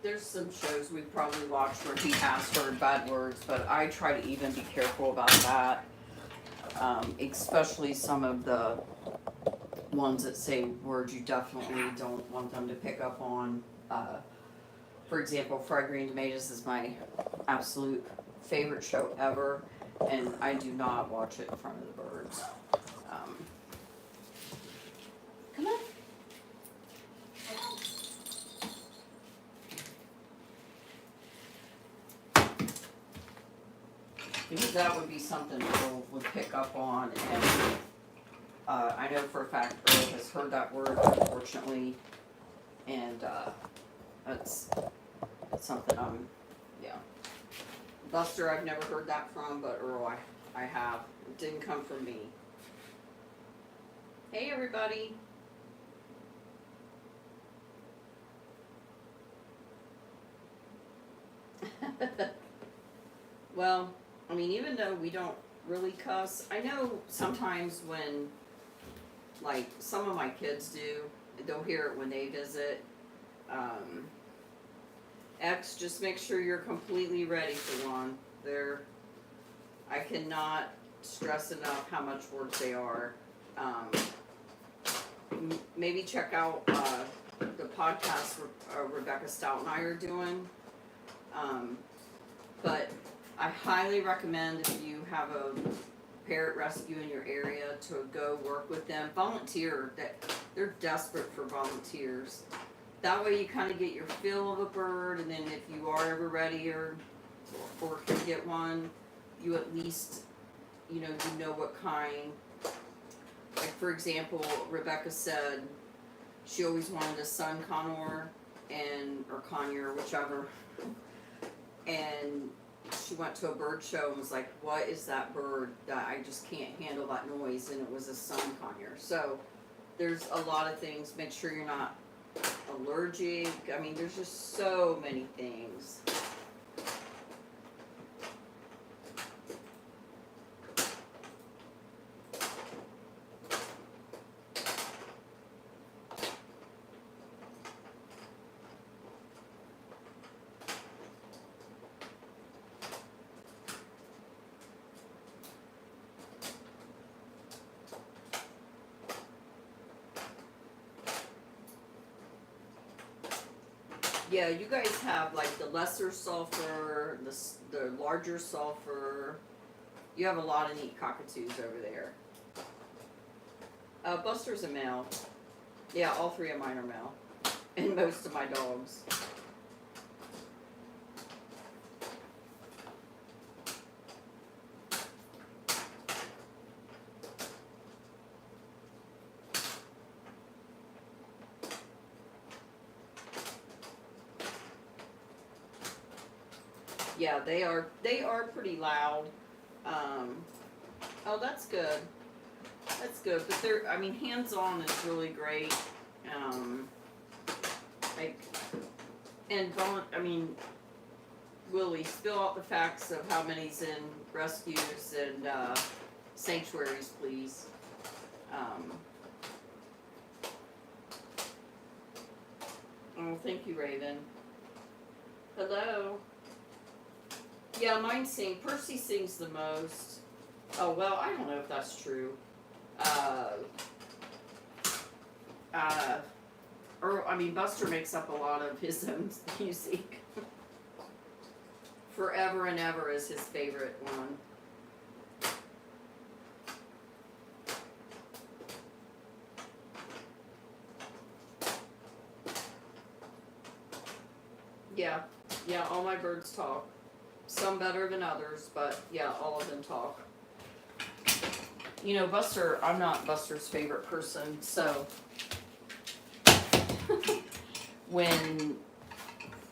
There's some shows we've probably watched where he has heard bad words, but I try to even be careful about that. Especially some of the ones that say words you definitely don't want them to pick up on. For example, Fried Green Tomatoes is my absolute favorite show ever, and I do not watch it in front of the birds. Come on. Because that would be something Earl would pick up on, and I know for a fact Earl has heard that word, unfortunately, and that's something yeah. Buster I've never heard that from, but Earl I have. It didn't come from me. Hey everybody. Well, I mean, even though we don't really cuss, I know sometimes when, like, some of my kids do, they'll hear it when they visit. X, just make sure you're completely ready for one. I cannot stress enough how much work they are. Maybe check out the podcast Rebecca Stout and I are doing. But I highly recommend if you have a parrot rescue in your area to go work with them. Volunteer. They're desperate for volunteers. That way you kind of get your fill of a bird, and then if you are ever ready or can get one, you at least, you know what kind. Like, for example, Rebecca said she always wanted a sun conure or conure, whichever. And she went to a bird show and was like, what is that bird that I just can't handle that noise? And it was a sun conure. So there's a lot of things. Make sure you're not allergic. I mean, there's just so many things. Yeah, you guys have like the lesser sulfur, the larger sulfur. You have a lot of neat cockatoos over there. Buster's a male. Yeah, all three of mine are male. And most of my dogs. Yeah, they are pretty loud. Oh, that's good. That's good. But hands-on is really great. Willie, spill out the facts of how many's in rescues and sanctuaries, please. Oh, thank you, Raven. Hello. Yeah, mine sing. Percy sings the most. Oh, well, I don't know if that's true. Buster makes up a lot of his own music. Forever and Ever is his favorite one. Yeah, all my birds talk. Some better than others, but yeah, all of them talk. You know, Buster, I'm not Buster's favorite person, so when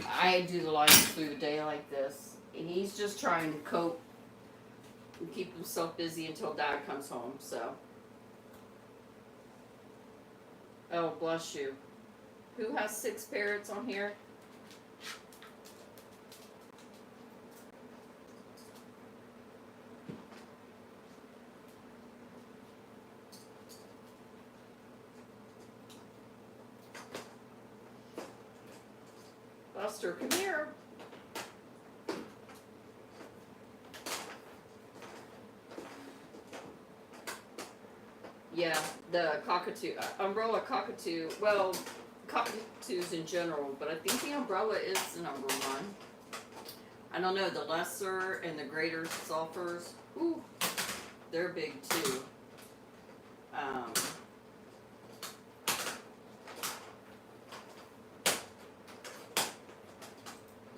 I do the lions through a day like this, he's just trying to cope and keep himself busy until Dad comes home, so. Oh, bless you. Who has 6 parrots on here? Buster, come here. Yeah, the cockatoo, umbrella cockatoo, well, cockatoos in general, but I think the umbrella is the number one. I don't know, the lesser and the greater sulfurs, ooh, they're big too.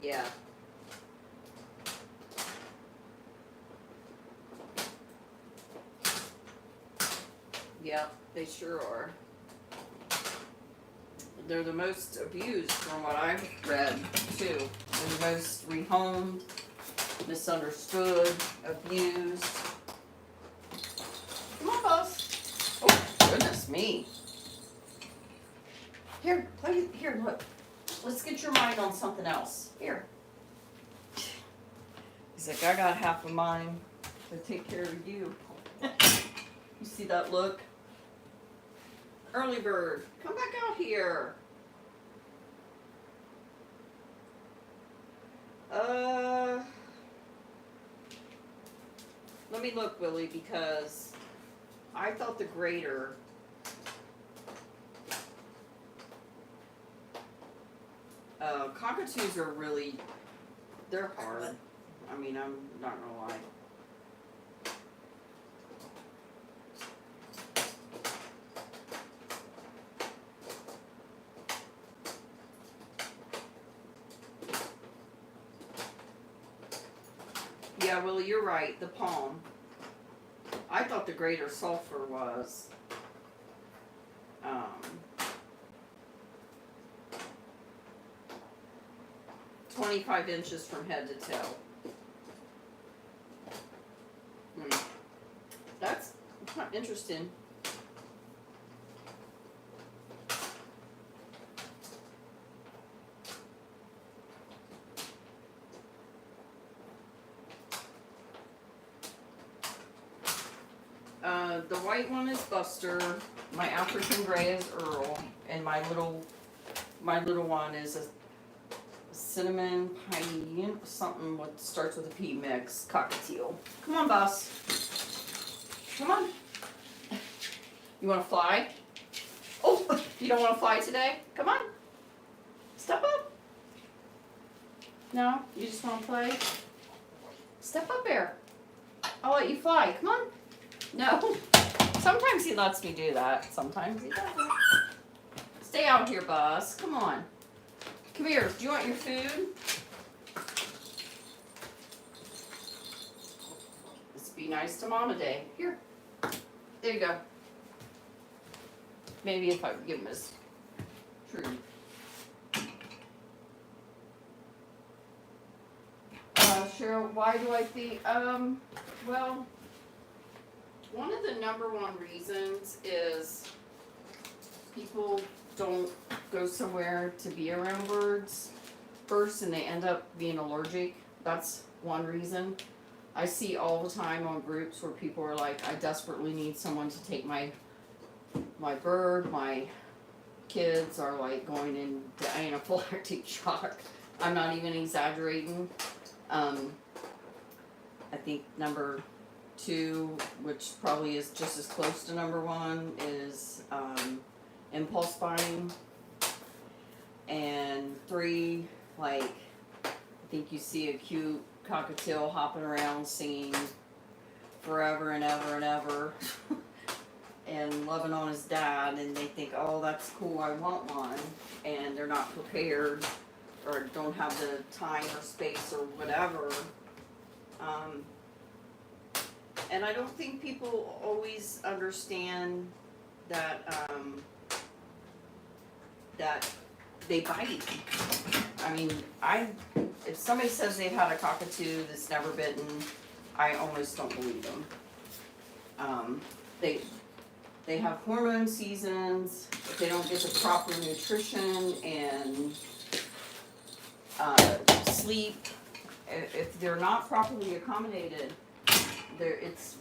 Yeah. Yeah, they sure are. They're the most abused from what I've read, too. They're the most rehomed, misunderstood, abused. Come on, Buzz. Oh, goodness me. Here, look. Let's get your mind on something else. Here. He's like, I got half of mine to take care of you. You see that look? Early bird, come back out here. Let me look, Willie, because I thought the grater. Cockatoos are really, they're hard. I mean, I'm not gonna lie. Yeah, Willie, you're right. The palm. I thought the greater sulfur was 25 inches from head to toe. That's interesting. The white one is Buster, my African gray is Earl, and my little one is a cinnamon pie, something what starts with a P mix, Cockatoo. Come on, Bus. Come on. You want to fly? Oh, you don't want to fly today? Come on. Step up. No, you just want to play? Step up there. I'll let you fly. Come on. No. Sometimes he lets me do that. Sometimes he doesn't. Stay out here, Bus. Come on. Come here. Do you want your food? Let's be nice to Mama Day. Here. There you go. Maybe if I would give him his treat. Cheryl, why do I think, well, one of the number one reasons is people don't go somewhere to be around birds first and they end up being allergic. That's one reason. I see all the time on groups where people are like, I desperately need someone to take my bird. My kids are like going into anaphylactic shock. I'm not even exaggerating. I think number 2, which probably is just as close to number 1, is impulse buying. And 3, like, I think you see a cute cockatiel hopping around singing forever and ever and ever and loving on his dad, and they think, oh, that's cool, I want one, and they're not prepared or don't have the time or space or whatever. And I don't think people always understand that that they bite. I mean, if somebody says they've had a cockatoo that's never bitten, I almost don't believe them. They have hormone seasons. If they don't get the proper nutrition and sleep, if they're not properly accommodated, it's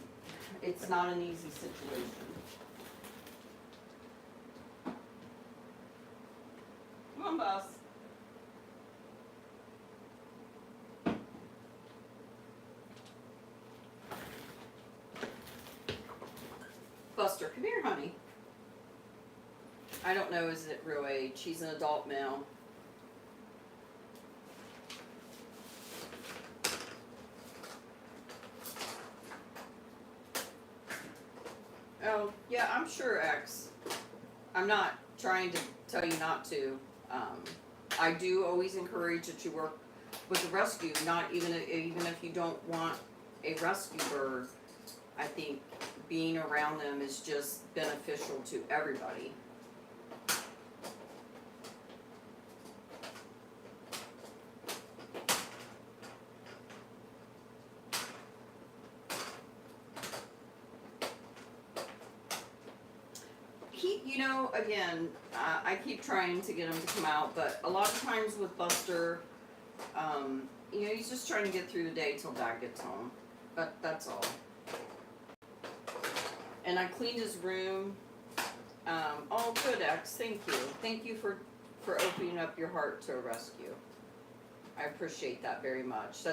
not an easy situation. Come on, Bus. Buster, come here, honey. I don't know his real age. He's an adult male. Oh, yeah, I'm sure, X. I'm not trying to tell you not to. I do always encourage that you work with a rescue, not even if you don't want a rescue bird. I think being around them is just beneficial to everybody. Again, I keep trying to get him to come out, but a lot of times with Buster, he's just trying to get through the day till Dad gets home. But that's all. And I cleaned his room. Oh, good, X. Thank you. Thank you for opening up your heart to a rescue. I appreciate that very much.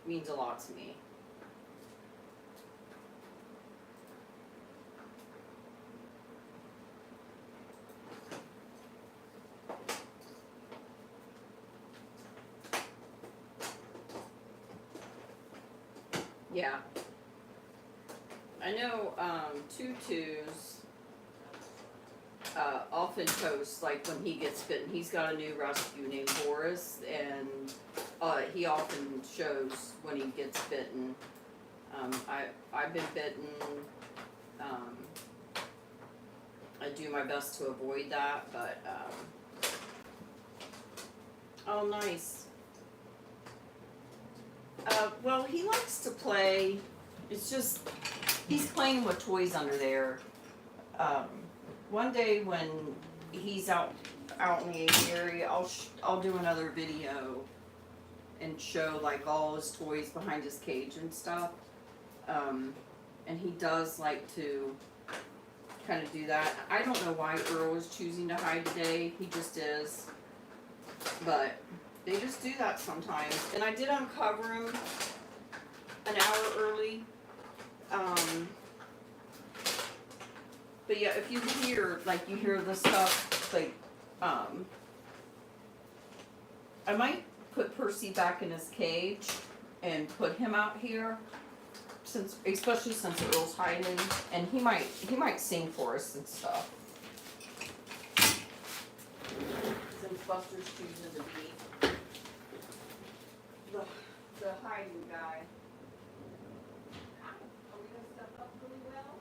Means a lot to me. Yeah. I know, Tutu's, often posts, like, when he gets bitten. He's got a new rescue named Boris, and, he often shows when he gets bitten. I've been bitten, I do my best to avoid that, but, oh, nice. Well, he likes to play, it's just, he's playing with toys under there. One day when he's out in the aviary, I'll do another video and show like all his toys behind his cage and stuff. And he does like to kind of do that. I don't know why Earl is choosing to hide today. He just is. But they just do that sometimes. And I did uncover him an hour early. But yeah, if you hear, like, you hear the stuff, like, I might put Percy back in his cage and put him out here, especially since Earl's hiding, and he might sing for us and stuff. Since Buster's choosing to be the hiding guy. Are we gonna step up really well?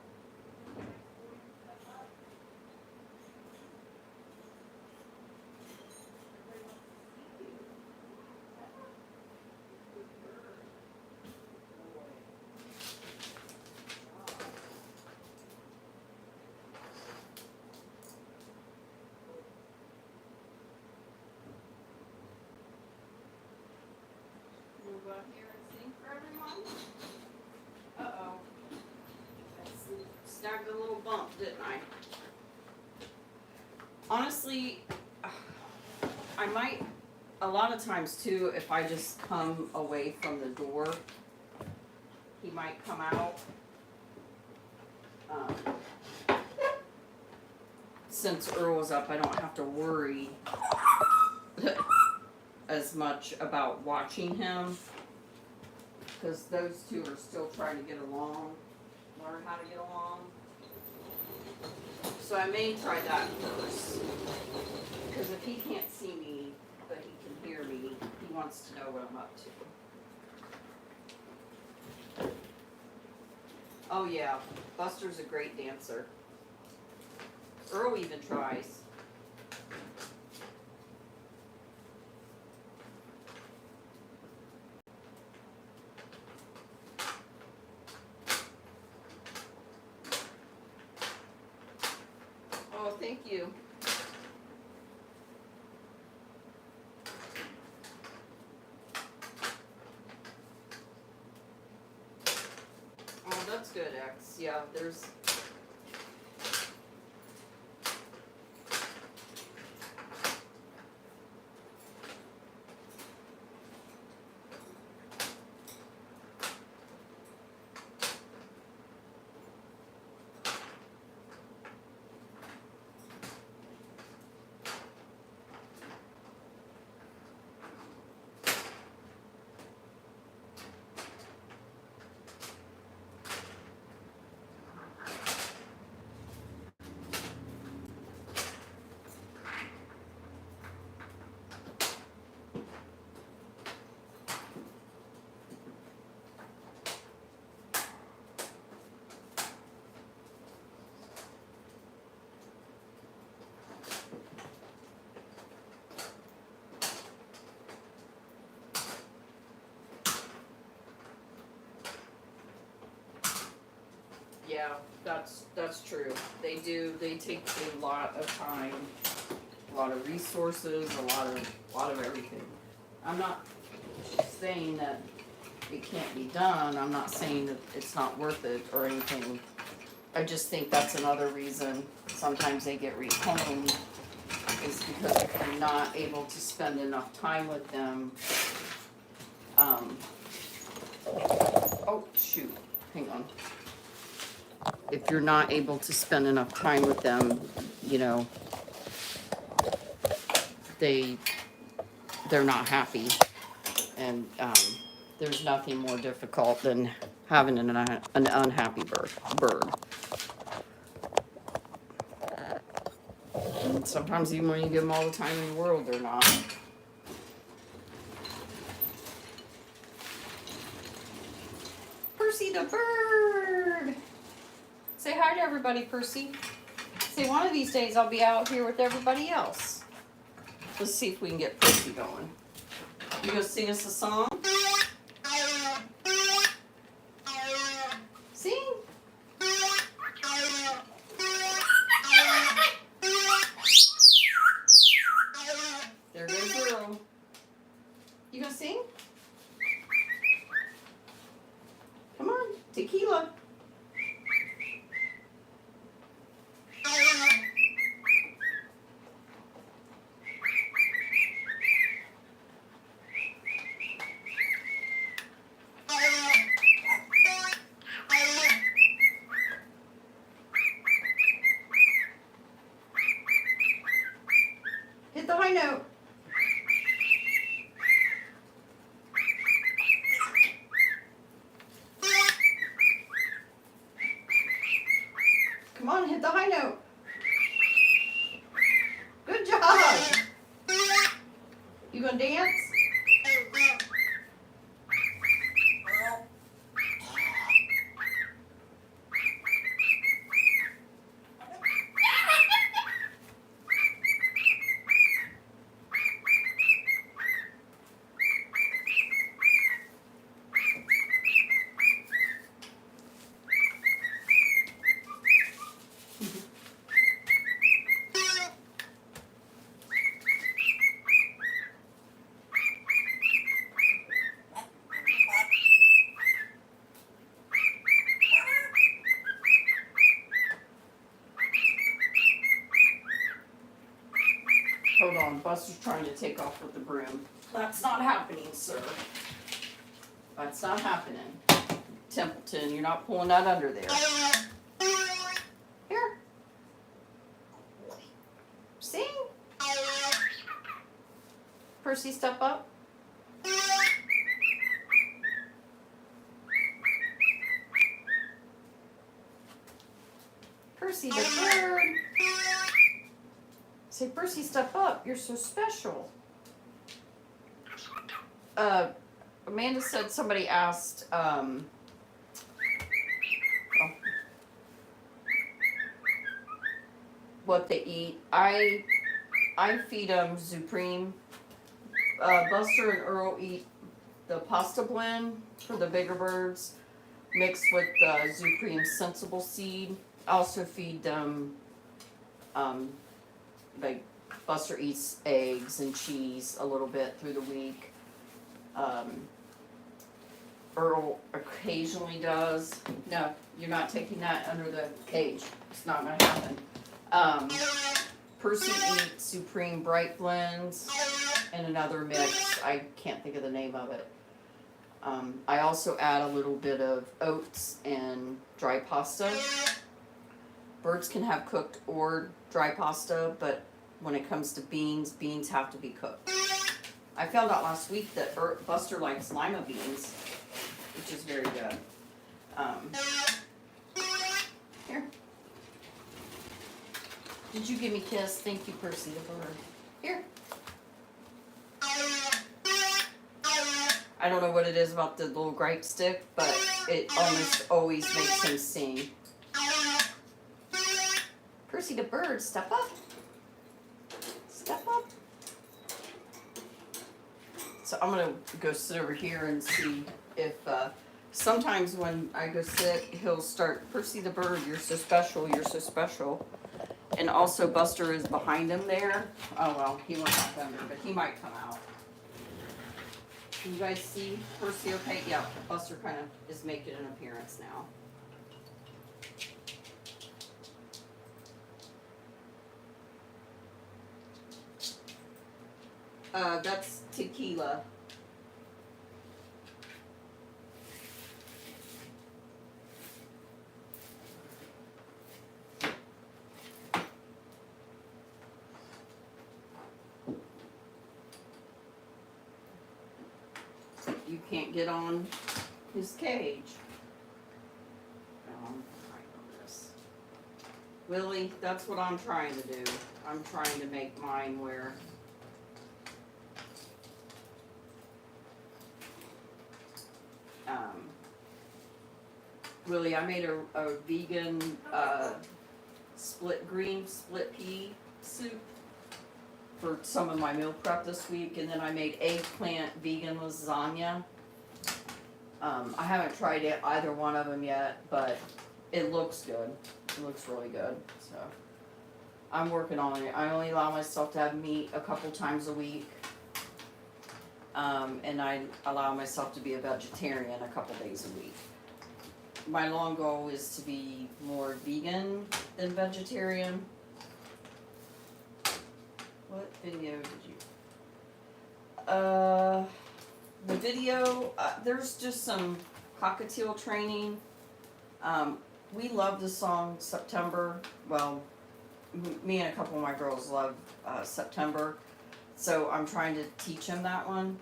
Move up here and sing for everyone. Uh-oh. I snagged a little bump, didn't I? Honestly, I might, a lot of times too, if I just come away from the door, he might come out. Since Earl was up, I don't have to worry as much about watching him, because those two are still trying to get along, learn how to get along. So I may try that first, because if he can't see me, but he can hear me, he wants to know what I'm up to. Oh yeah, Buster's a great dancer. Earl even tries. Oh, thank you. Oh, that's good, X. Yeah, there's... Yeah, that's true. They take a lot of time, a lot of resources, a lot of everything. I'm not saying that it can't be done. I'm not saying that it's not worth it or anything. I just think that's another reason sometimes they get rehomed, is because if you're not able to spend enough time with them. Oh shoot, hang on. If you're not able to spend enough time with them, you know, they're not happy. And there's nothing more difficult than having an unhappy bird. And sometimes even when you give them all the time in the world, they're not. Percy the bird! Say hi to everybody, Percy. Say one of these days I'll be out here with everybody else. Let's see if we can get Percy going. You gonna sing us a song? Sing. There goes Earl. You gonna sing? Come on, tequila. Hit the high note. Come on, hit the high note. Good job. You gonna dance? Hold on, Buster's trying to take off with the broom. That's not happening, sir. That's not happening. Templeton, you're not pulling that under there. Here. Sing. Percy, step up. Percy the bird. Say, Percy, step up. You're so special. Amanda said somebody asked, what they eat. I feed them Supreme. Buster and Earl eat the pasta blend for the bigger birds, mixed with the Supreme Sensible seed. I also feed them, like Buster eats eggs and cheese a little bit through the week. Earl occasionally does. No, you're not taking that under the cage. It's not going to happen. Percy eats Supreme Bright Blends and another mix. I can't think of the name of it. I also add a little bit of oats and dry pasta. Birds can have cooked or dry pasta, but when it comes to beans, beans have to be cooked. I found out last week that Buster likes lima beans, which is very good. Here. Did you give me a kiss? Thank you, Percy the bird. Here. I don't know what it is about the little gripe stick, but it almost always makes him sing. Percy the bird, step up. Step up. So I'm going to go sit over here and see if, sometimes when I go sit, he'll start, Percy the bird, you're so special, you're so special. And also Buster is behind him there. Oh well, he went back under, but he might come out. Can you guys see Percy okay? Yeah, Buster kind of is making an appearance now. That's tequila. You can't get on his cage. Willie, that's what I'm trying to do. I'm trying to make mine where Willie, I made a vegan split pea soup for some of my meal prep this week, and then I made eggplant vegan lasagna. I haven't tried either one of them yet, but it looks good. It looks really good, so I'm working on it. I only allow myself to have meat a couple times a week, and I allow myself to be a vegetarian a couple days a week. My long goal is to be more vegan than vegetarian. What video did you? The video, there's just some Cockatoo training. We love the song September. Well, me and a couple of my girls love September. So I'm trying to teach him that one.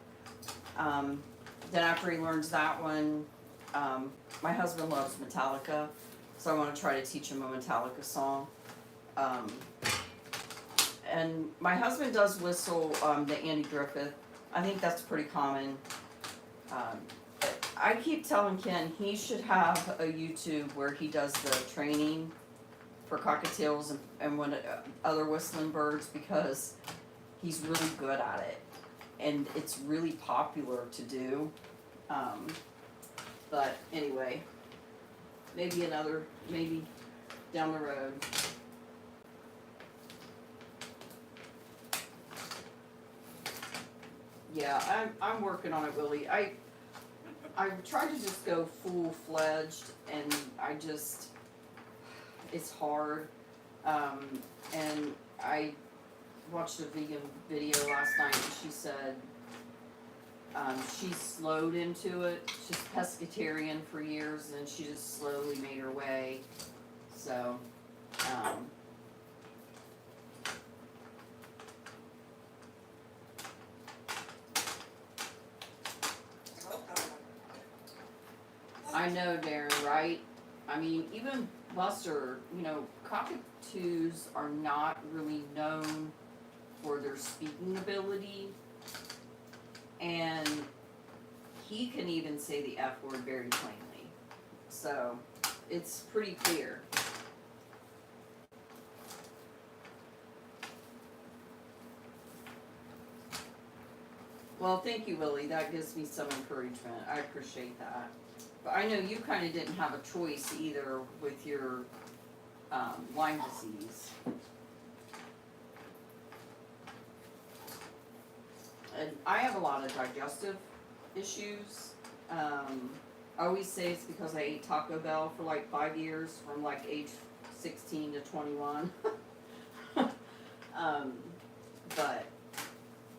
Then after he learns that one, my husband loves Metallica. So I want to try to teach him a Metallica song. And my husband does whistle the Andy Griffith. I think that's pretty common. I keep telling Ken he should have a YouTube where he does the training for cockatiels and when other whistling birds, because he's really good at it and it's really popular to do. But anyway, maybe down the road. Yeah, I'm working on it, Willie. I tried to just go full-fledged, and it's hard. And I watched a vegan video last night, and she said she slowed into it. She's pescatarian for years, and she just slowly made her way. So, I know, Darren, right? I mean, even Buster, cockatoos are not really known for their speaking ability. And he can even say the F word very plainly. So, it's pretty clear. Well, thank you, Willie. That gives me some encouragement. I appreciate that. But I know you kind of didn't have a choice either with your Lyme disease. And I have a lot of digestive issues. I always say it's because I ate Taco Bell for like 5 years, from like age 16 to 21. But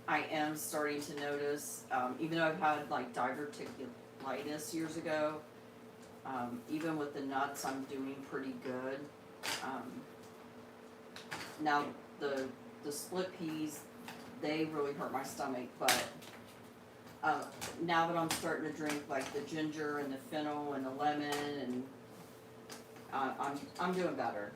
I am starting to notice, even though I've had like diverticulitis years ago, even with the nuts, I'm doing pretty good. Now the split peas, they really hurt my stomach, but now that I'm starting to drink like the ginger and the fennel and the lemon, and I'm doing better.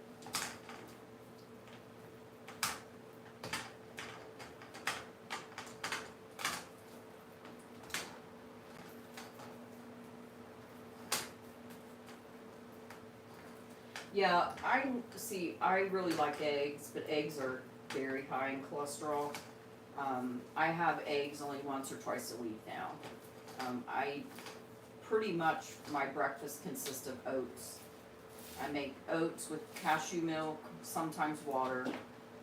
Yeah, I really like eggs, but eggs are very high in cholesterol. I have eggs only once or twice a week now. I pretty much, my breakfast consists of oats. I make oats with cashew milk, sometimes water.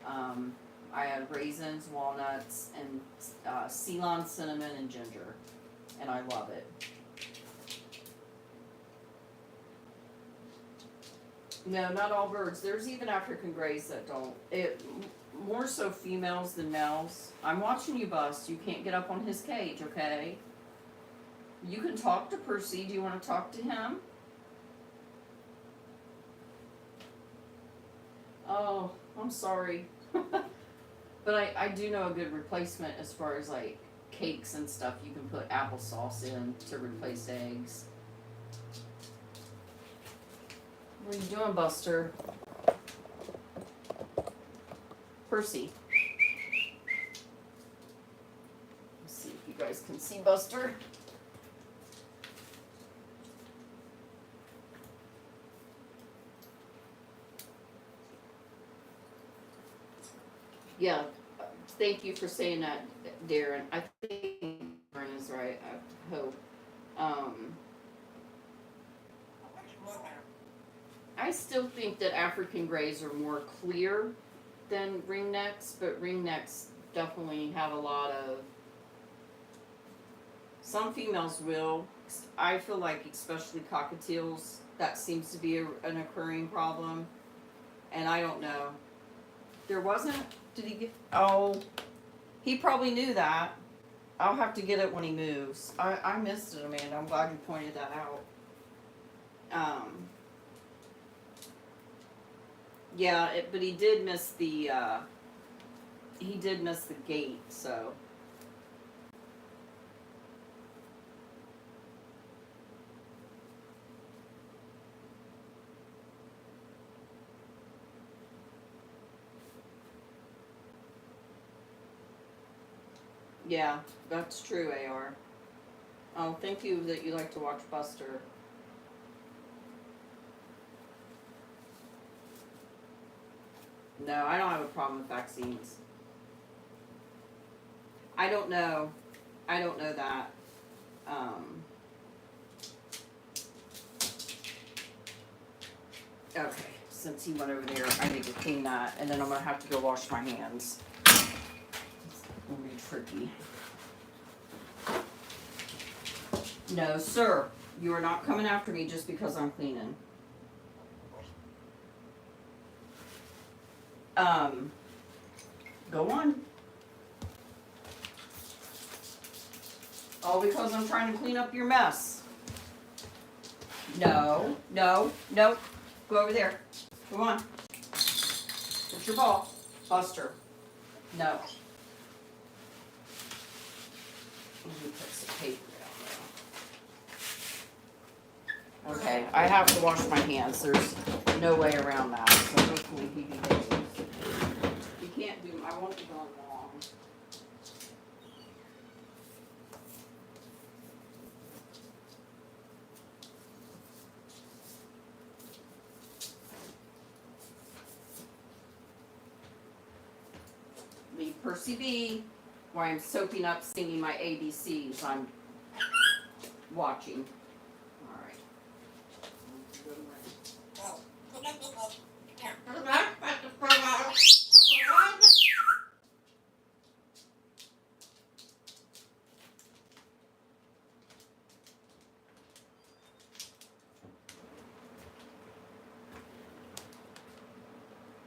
I add raisins, walnuts, and Ceylon cinnamon and ginger, and I love it. No, not all birds. There's even African greys that don't. More so females than males. I'm watching you, Bust. You can't get up on his cage, okay? You can talk to Percy. Do you want to talk to him? Oh, I'm sorry. But I do know a good replacement as far as like cakes and stuff. You can put applesauce in to replace eggs. What are you doing, Buster? Percy. Let's see if you guys can see Buster. Yeah, thank you for saying that, Darren. I think Darren is right. I hope. I still think that African greys are more clear than ringnecks, but ringnecks definitely have a lot of. Some females will. I feel like, especially cockatiels, that seems to be an occurring problem. And I don't know. There wasn't. Did he get? Oh, he probably knew that. I'll have to get it when he moves. I missed it, Amanda. I'm glad you pointed that out. Yeah, but he did miss the. He did miss the gate, so. Yeah, that's true, AR. Oh, thank you that you like to watch Buster. No, I don't have a problem with vaccines. I don't know. I don't know that. Okay, since he went over there, I need to clean that, and then I'm gonna have to go wash my hands. It'll be tricky. No, sir. You are not coming after me just because I'm cleaning. Go on. All because I'm trying to clean up your mess. No, no, no. Go over there. Come on. It's your ball. Buster. No. Let me put some paper down there. Okay, I have to wash my hands. There's no way around that. So hopefully he behaves. You can't do. I won't be going long. Leave Percy be while I'm soaking up singing my ABCs. I'm watching. All right.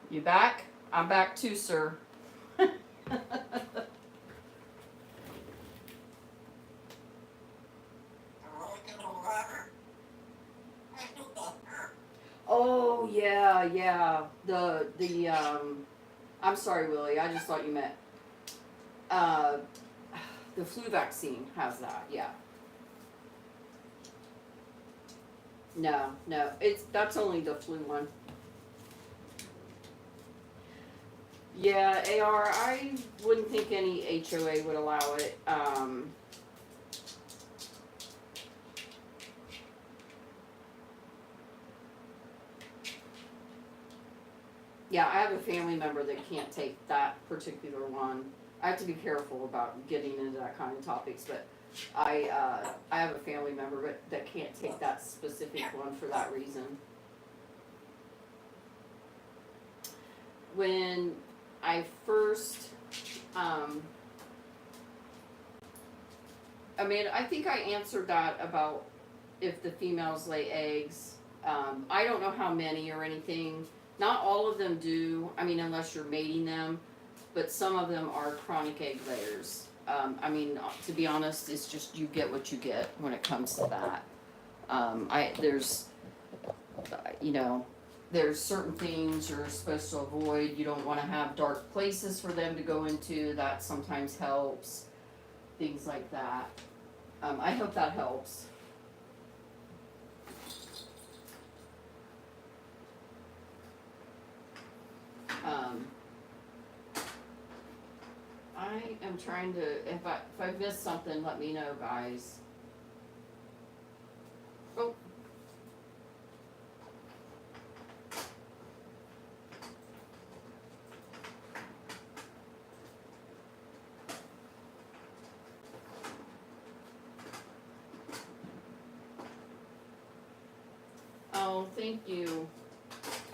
You back? I'm back too, sir. Oh yeah. I'm sorry, Willie. I just thought you meant the flu vaccine has that. Yeah. No, that's only the flu one. Yeah, AR. I wouldn't think any HOA would allow it. Yeah, I have a family member that can't take that particular one. I have to be careful about getting into that kind of topics, but I have a family member that can't take that specific one for that reason. When I first, I mean, I think I answered that about if the females lay eggs. I don't know how many or anything. Not all of them do, I mean, unless you're mating them, but some of them are chronic egg layers. I mean, to be honest, it's just you get what you get when it comes to that. There's certain things you're supposed to avoid. You don't want to have dark places for them to go into. That sometimes helps. Things like that. I hope that helps. I am trying to, if I missed something, let me know, guys. Oh. Oh, thank you.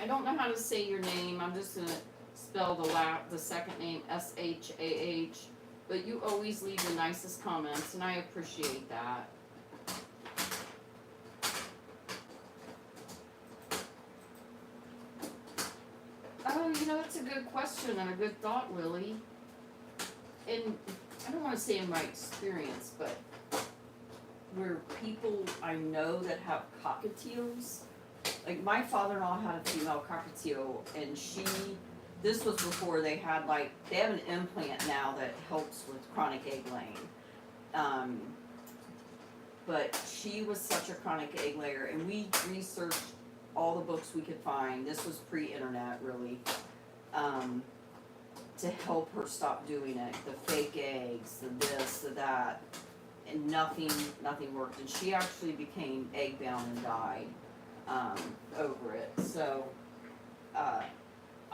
I don't know how to say your name. I'm just gonna spell the second name S-H-A-H. But you always leave the nicest comments, and I appreciate that. Oh, you know, that's a good question and a good thought, Lily. And I don't want to say in my experience, but where people I know that have cockatoos, like my father-in-law had a female cockatoo, and this was before they had they have an implant now that helps with chronic egg laying. But she was such a chronic egg layer, and we researched all the books we could find. This was pre-internet, really, to help her stop doing it. The fake eggs, the this, the that, and nothing worked. And she actually became egg bound and died over it. So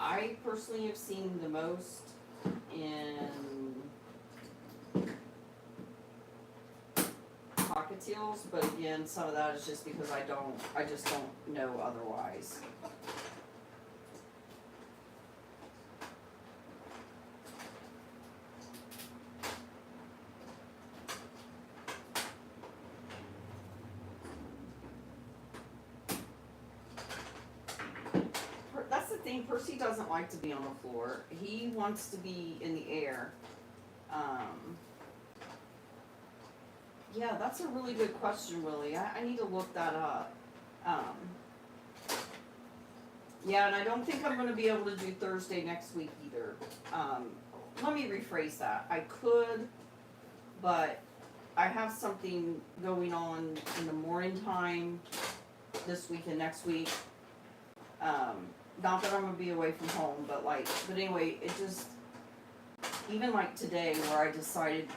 I personally have seen the most in cockatiels, but again, some of that is just because I just don't know otherwise. That's the thing, Percy doesn't like to be on the floor. He wants to be in the air. Yeah, that's a really good question, Willie. I need to look that up. Yeah, and I don't think I'm going to be able to do Thursday next week either. Let me rephrase that. I could, but I have something going on in the morning time this week and next week. Not that I'm going to be away from home, but anyway, it just, even today where I decided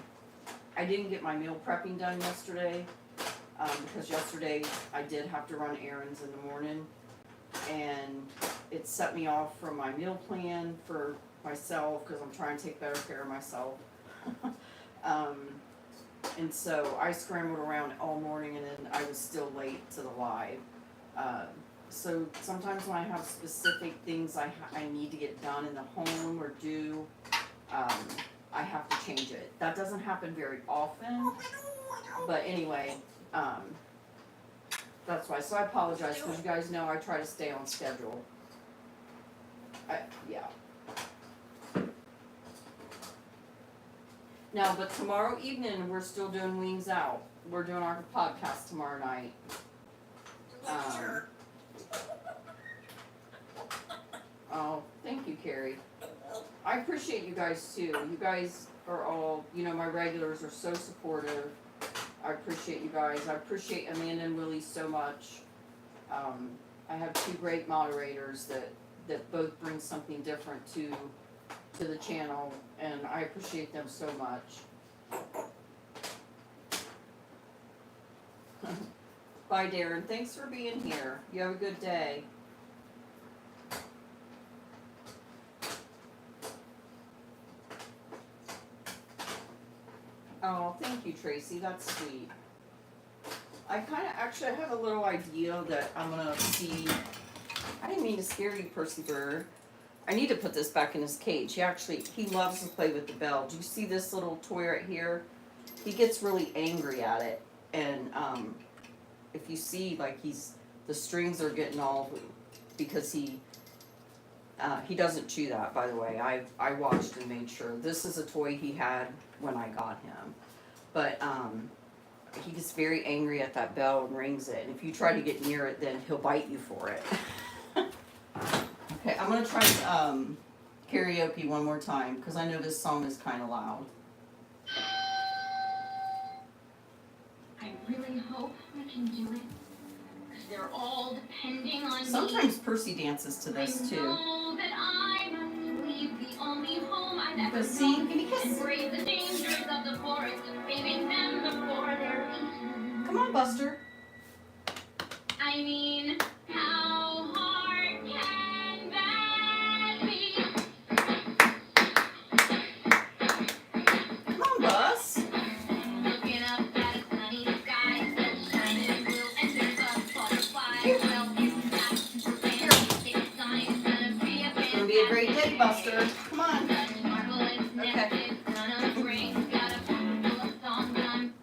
I didn't get my meal prepping done yesterday, because yesterday I did have to run errands in the morning, and it set me off from my meal plan for myself, because I'm trying to take better care of myself. And so I scrambled around all morning, and then I was still late to the live. So sometimes when I have specific things I need to get done in the home or do, I have to change it. That doesn't happen very often, but anyway, that's why. So I apologize, because you guys know I try to stay on schedule. Yeah. Now, but tomorrow evening, we're still doing Wings Out. We're doing our podcast tomorrow night. Oh, thank you, Carrie. I appreciate you guys too. You guys are all, my regulars are so supportive. I appreciate you guys. I appreciate Amanda and Willie so much. I have two great moderators that both bring something different to the channel, and I appreciate them so much. Bye, Darren. Thanks for being here. You have a good day. Oh, thank you, Tracy. That's sweet. I have a little idea that I'm gonna see. I didn't mean to scare you, Percy Bird. I need to put this back in his cage. He loves to play with the bell. Do you see this little toy right here? He gets really angry at it, and if you see, the strings are getting all, because he doesn't chew that, by the way. I watched and made sure. This is a toy he had when I got him, but he gets very angry at that bell and rings it, and if you try to get near it, then he'll bite you for it. Okay, I'm gonna try karaoke one more time, because I know this song is kind of loud. I really hope I can do it, because they're all depending on me. Sometimes Percy dances to this too. I know that I must leave the only home I've Pussy, give me a and kiss. brave the dangers of the forest, saving them before they're eaten. Come on, Buster. I mean, how hard can that be? Come on, Bus. Looking up at a sunny sky, still shining blue, and there's a butterfly. Well, it's not super fancy, it's gonna be a It's gonna be a great day, fantastic Buster. Come on. Such marvelous Okay. nested, son of spring, got a pocket full of songs I'm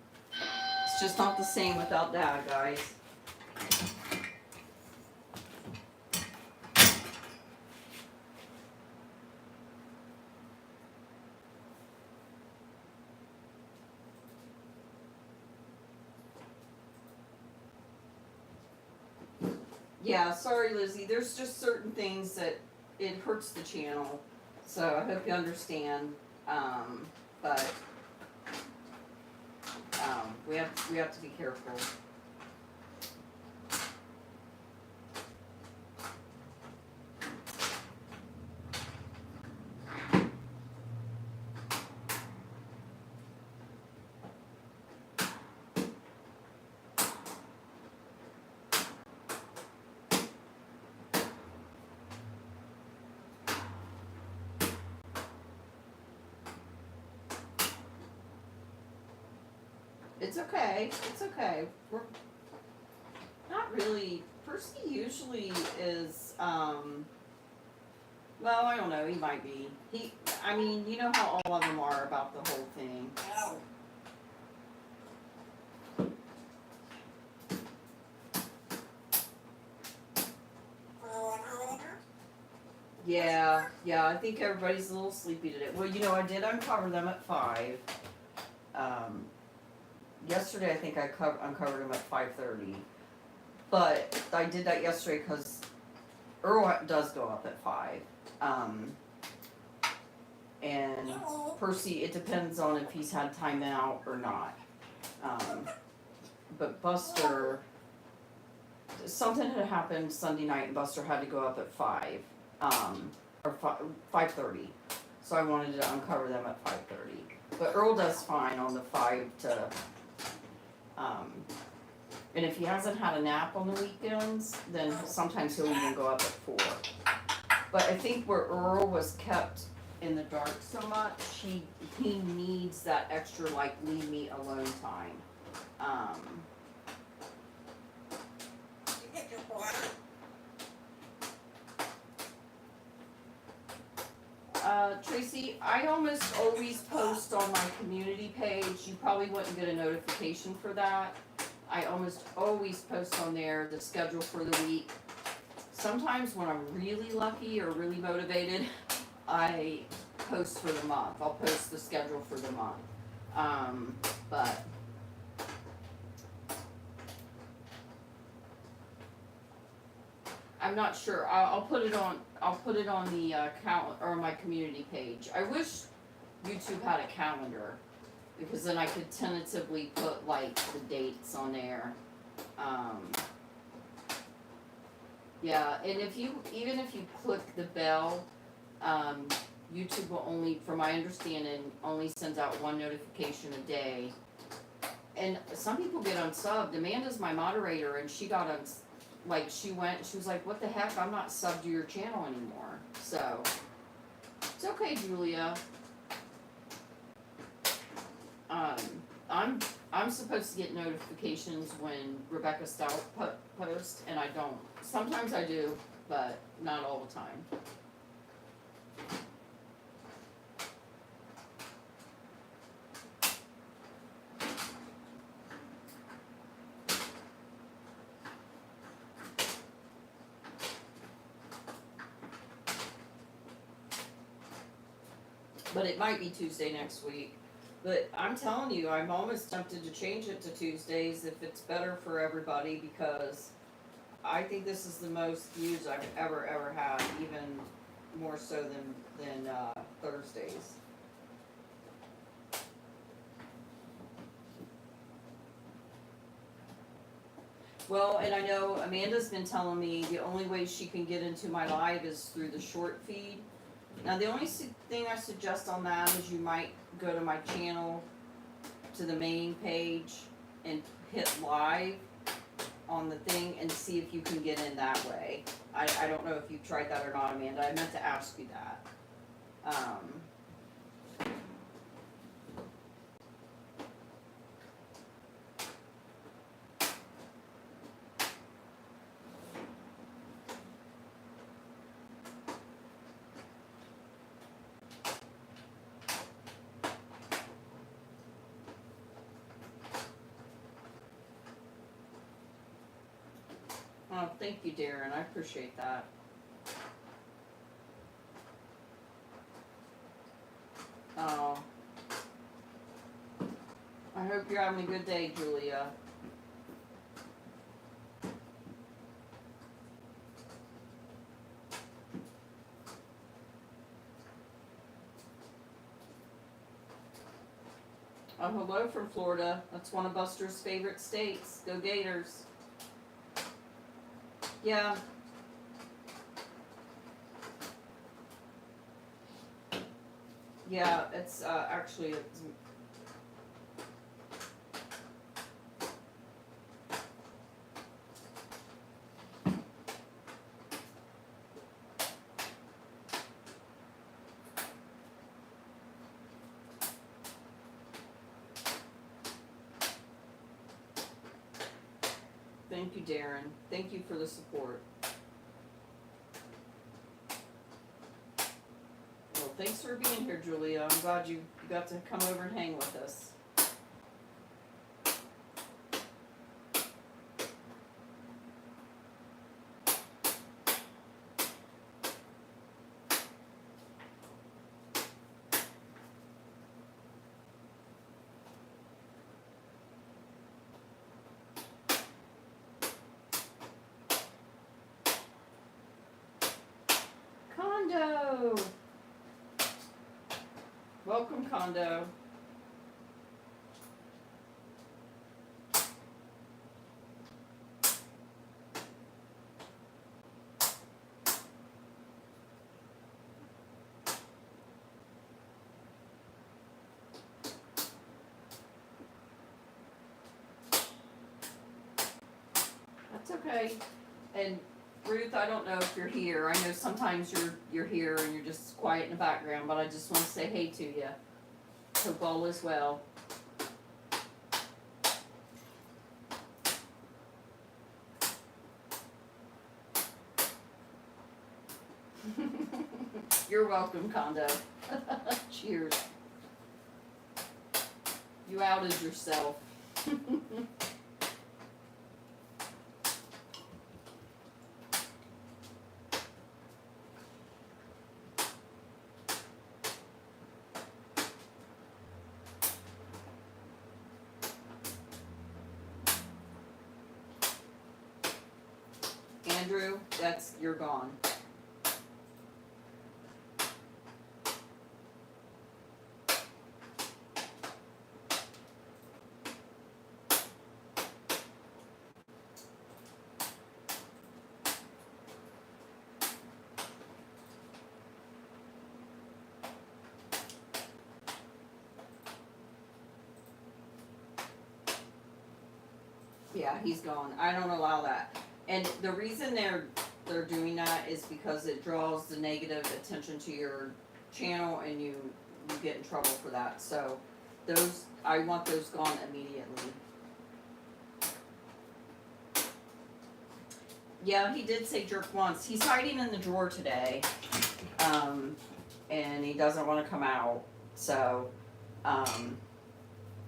It's just not the same without Dad, guys. Yeah, sorry, Lizzie. There's just certain things that it hurts the channel, so I hope you understand. But we have to be careful. It's okay. It's okay. We're not really. Percy usually is. Well, I don't know. He might be. I mean, you know how all of them are about the whole thing. Ow. For an hour? Yeah. I think everybody's a little sleepy today. Well, you know, I did uncover them at 5. Yesterday, I think I uncovered them at 5:30. But I did that yesterday because Earl does go up at 5. And Hello. Percy, it depends on if he's had time out or not. But Buster, something had happened Sunday night and Buster had to go up at 5, or 5:30. So I wanted to uncover them at 5:30. But Earl does fine on the 5 to, and if he hasn't had a nap on the weekends, then sometimes he'll even go up at 4. But I think where Earl was kept in the dark so much, he needs that extra, like, leave me alone time. You get your water. Tracy, I almost always post on my community page. You probably wouldn't get a notification for that. I almost always post on there the schedule for the week. Sometimes when I'm really lucky or really motivated, I post for the month. I'll post the schedule for the month. But I'm not sure. I'll put it on. I'll put it on the or my community page. I wish YouTube had a calendar, because then I could tentatively put like the dates on there. Yeah, and even if you click the bell, YouTube will only, from my understanding, only sends out one notification a day. And some people get unsubbed. Amanda's my moderator, and she got she was like, what the heck, I'm not subbed to your channel anymore. So, it's okay, Julia. I'm supposed to get notifications when Rebecca Stout posts, and I don't. Sometimes I do, but not all the time. But it might be Tuesday next week. But I'm telling you, I'm almost tempted to change it to Tuesdays if it's better for everybody, because I think this is the most views I've ever had, even more so than Thursdays. Well, and I know Amanda's been telling me the only way she can get into my live is through the short feed, Now the only thing I suggest on that is you might go to my channel, to the main page, and hit live on the thing and see if you can get in that way. I don't know if you've tried that or not, Amanda. I meant to ask you that. Oh, thank you, Darren. I appreciate that. Oh. I hope you're having a good day, Julia. Oh, hello from Florida. That's one of Buster's favorite states. Go Gators. Yeah. Yeah, it's actually it's Thank you, Darren. Thank you for the support. Well, thanks for being here, Julia. I'm glad you got to come over and hang with us. Condo! Welcome, Condo. That's okay. And Ruth, I don't know if you're here. I know sometimes you're here and you're just quiet in the background, but I just want to say hey to you. Hope all is well. You're welcome, Condo. Cheers. You outed yourself. Andrew, you're gone. Yeah, he's gone. I don't allow that. And the reason they're doing that is because it draws the negative attention to your channel and you get in trouble for that. So I want those gone immediately. Yeah, he did say jerk once. He's hiding in the drawer today. And he doesn't want to come out. So, hi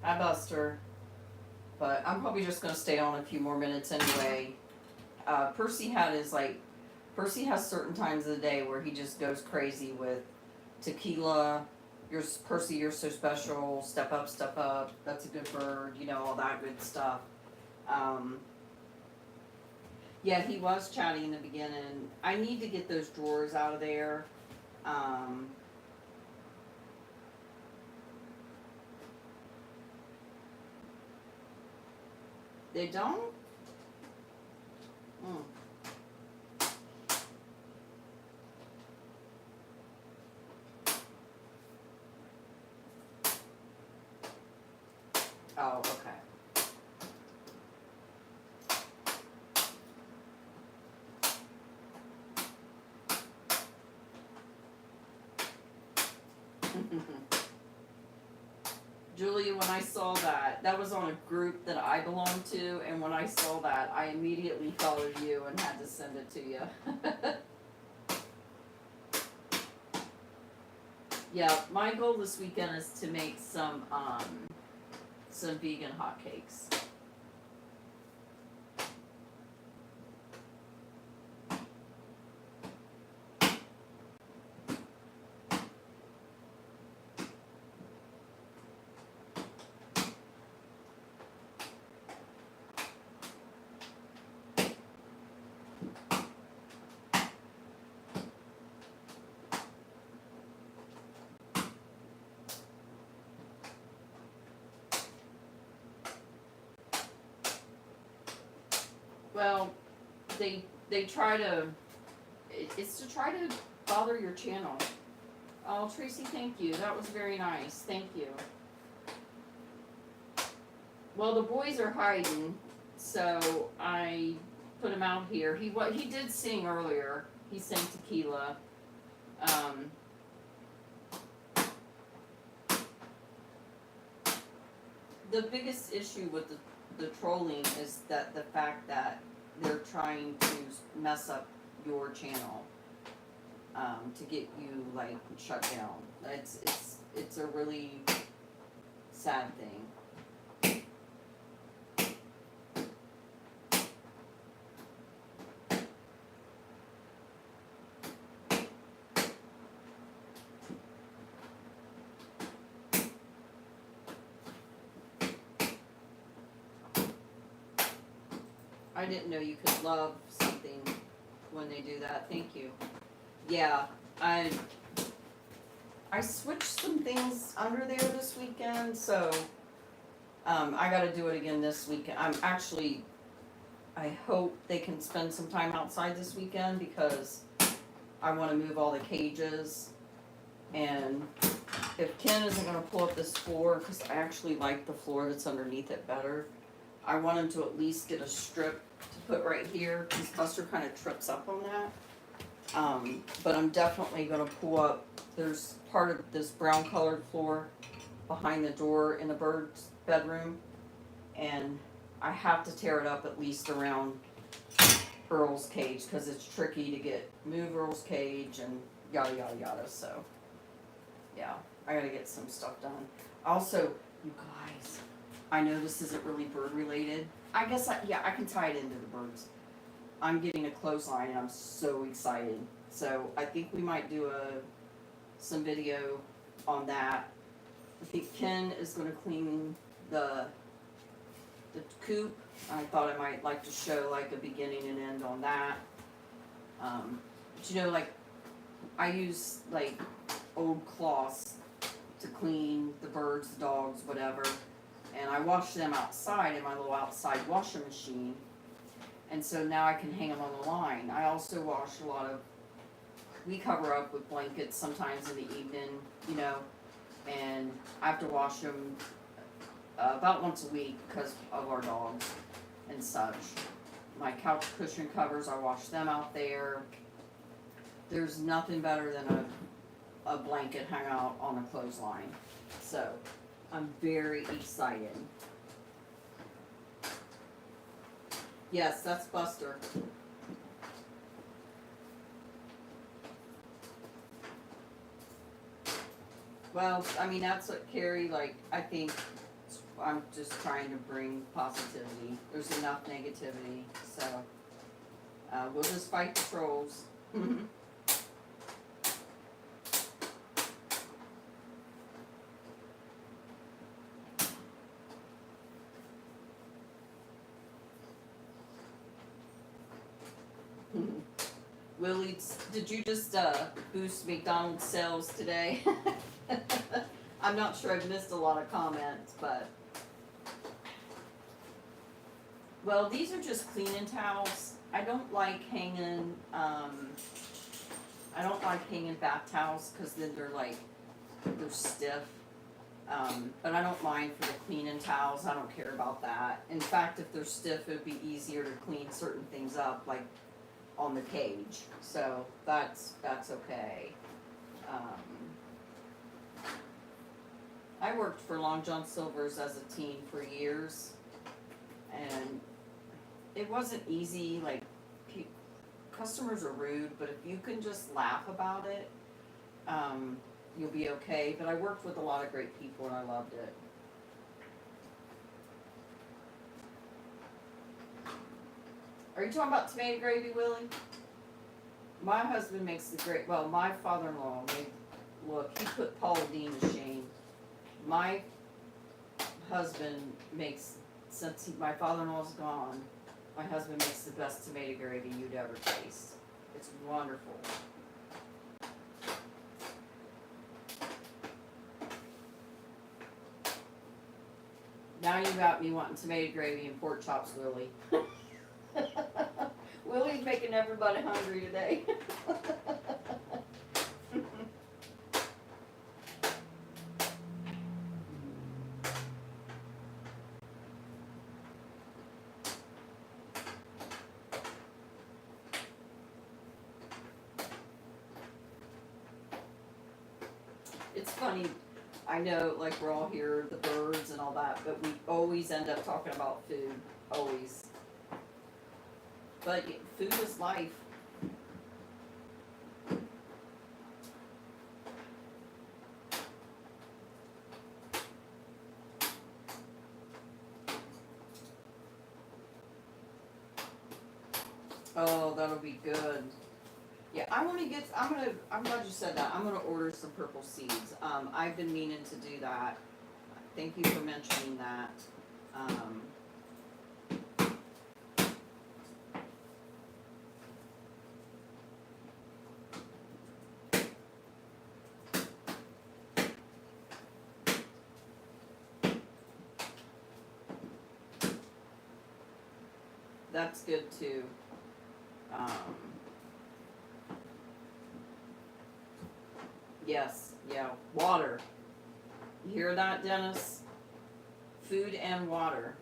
Buster. But I'm probably just going to stay on a few more minutes anyway. Percy has certain times of the day where he just goes crazy with tequila. Percy, you're so special. Step up. That's a good bird. You know, all that good stuff. Yeah, he was chatting in the beginning. I need to get those drawers out of there. They don't? Oh, okay. Julia, when I saw that, that was on a group that I belong to, and when I saw that, I immediately thought of you and had to send it to you. Yeah, my goal this weekend is to make some vegan hotcakes. Well, they try to, it's to try to bother your channel. Oh, Tracy, thank you. That was very nice. Thank you. Well, the boys are hiding, so I put him out here. He did sing earlier. He sang Tequila. The biggest issue with the trolling is that the fact that they're trying to mess up your channel, to get you like shut down. It's a really sad thing. I didn't know you could love something when they do that. Thank you. Yeah, I switched some things under there this weekend, so I got to do it again this weekend. I hope they can spend some time outside this weekend because I want to move all the cages. And if Ken isn't going to pull up this floor, because I actually like the floor that's underneath it better, I want him to at least get a strip to put right here, because Buster kind of trips up on that. But I'm definitely going to pull up, there's part of this brown colored floor behind the door in the bird's bedroom, and I have to tear it up at least around Earl's cage, because it's tricky to move Earl's cage and yada yada yada. So yeah, I gotta get some stuff done. Also, you guys, I know this isn't really bird related. I guess I can tie it into the birds. I'm getting a clothesline and I'm so excited. So I think we might do some video on that. I think Ken is going to clean the coop. I thought I might like to show like a beginning and end on that. But you know, like I use like old cloths to clean the birds, the dogs, whatever. And I wash them outside in my little outside washing machine. And so now I can hang them on the line. I also wash we cover up with blankets sometimes in the evening, you know, and I have to wash them about once a week because of our dogs and such. My couch cushion covers, I wash them out there. There's nothing better than a blanket hung out on a clothesline. So I'm very excited. Yes, that's Buster. Well, I mean, that's what Carrie, like, I think I'm just trying to bring positivity. There's enough negativity, so we'll just fight the trolls. Willie, did you just boost McDonald's sales today? I'm not sure, I've missed a lot of comments, but well, these are just cleaning towels. I don't like hanging bath towels because then they're stiff. But I don't mind for the cleaning towels, I don't care about that. In fact, if they're stiff, it'd be easier to clean certain things up, like on the cage, so that's okay. I worked for Long John Silver's as a teen for years, and it wasn't easy, like, customers are rude, but if you can just laugh about it, you'll be okay. But I worked with a lot of great people and I loved it. Are you talking about tomato gravy, Willie? My husband makes the great, well, my father-in-law made, look, he put Paula Dean to shame. My husband makes, since my father-in-law's gone, my husband makes the best tomato gravy you'd ever taste. It's wonderful. Now you got me wanting tomato gravy and pork chops, Willie. Willie's making everybody hungry today. It's funny, I know, like, we're all here, the birds and all that, but we always end up talking about food, always. But food is life. Oh, that'll be good. Yeah, I'm glad you said that. I'm gonna order some purple seeds. I've been meaning to do that. Thank you for mentioning that. That's good too. Yes, yeah, water. You hear that, Dennis? Food and water.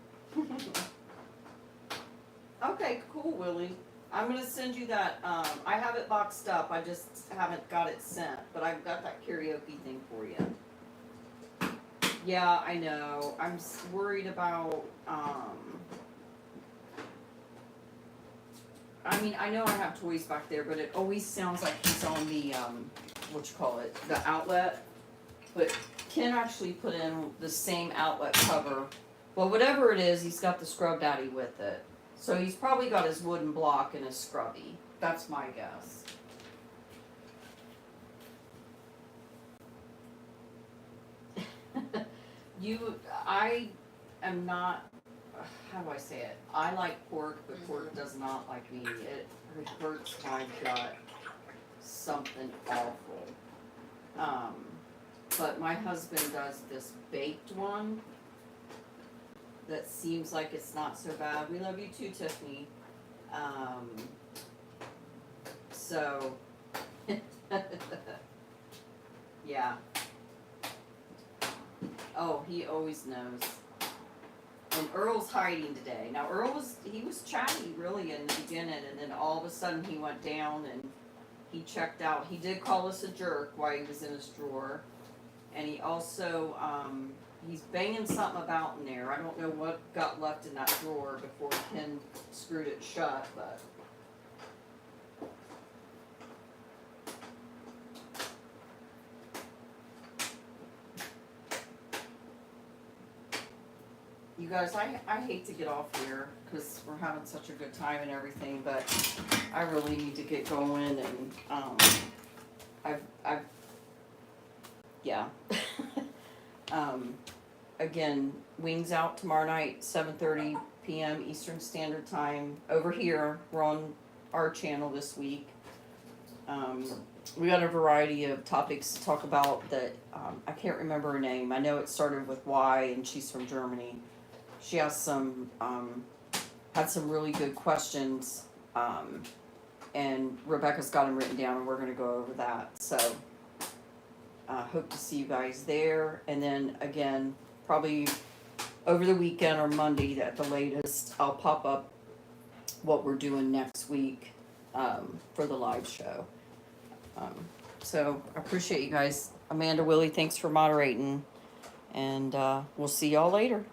Okay, cool, Willie. I'm gonna send you that, I have it boxed up, I just haven't got it sent, but I've got that karaoke thing for you. Yeah, I know, I'm worried about, I mean, I know I have toys back there, but it always sounds like he's on the, the outlet. But Ken actually put in the same outlet cover. Well, whatever it is, he's got the Scrub Daddy with it. So he's probably got his wooden block and his scrubby. That's my guess. I am not, how do I say it? I like pork, but pork does not like me. It hurts my gut. Something awful. But my husband does this baked one that seems like it's not so bad. We love you too, Tiffany. So, yeah. Oh, he always knows. And Earl's hiding today. Now he was chatty really in the beginning, and then all of a sudden he went down and he checked out. He did call us a jerk while he was in his drawer. And he also, he's banging something about in there. I don't know what got left in that drawer before Ken screwed it shut, but. You guys, I hate to get off here because we're having such a good time and everything, but I really need to get going, and yeah. Again, Wings Out tomorrow night, 7:30 p.m. Eastern Standard Time. Over here, we're on our channel this week. We got a variety of topics to talk about that, I can't remember her name. I know it started with Y and she's from Germany. She has some, had some really good questions, and Rebecca's got them written down and we're gonna go over that, so. hope to see you guys there. And then again, probably over the weekend or Monday at the latest, I'll pop up what we're doing next week for the live show. So I appreciate you guys. Amanda, Willie, thanks for moderating. And we'll see y'all later.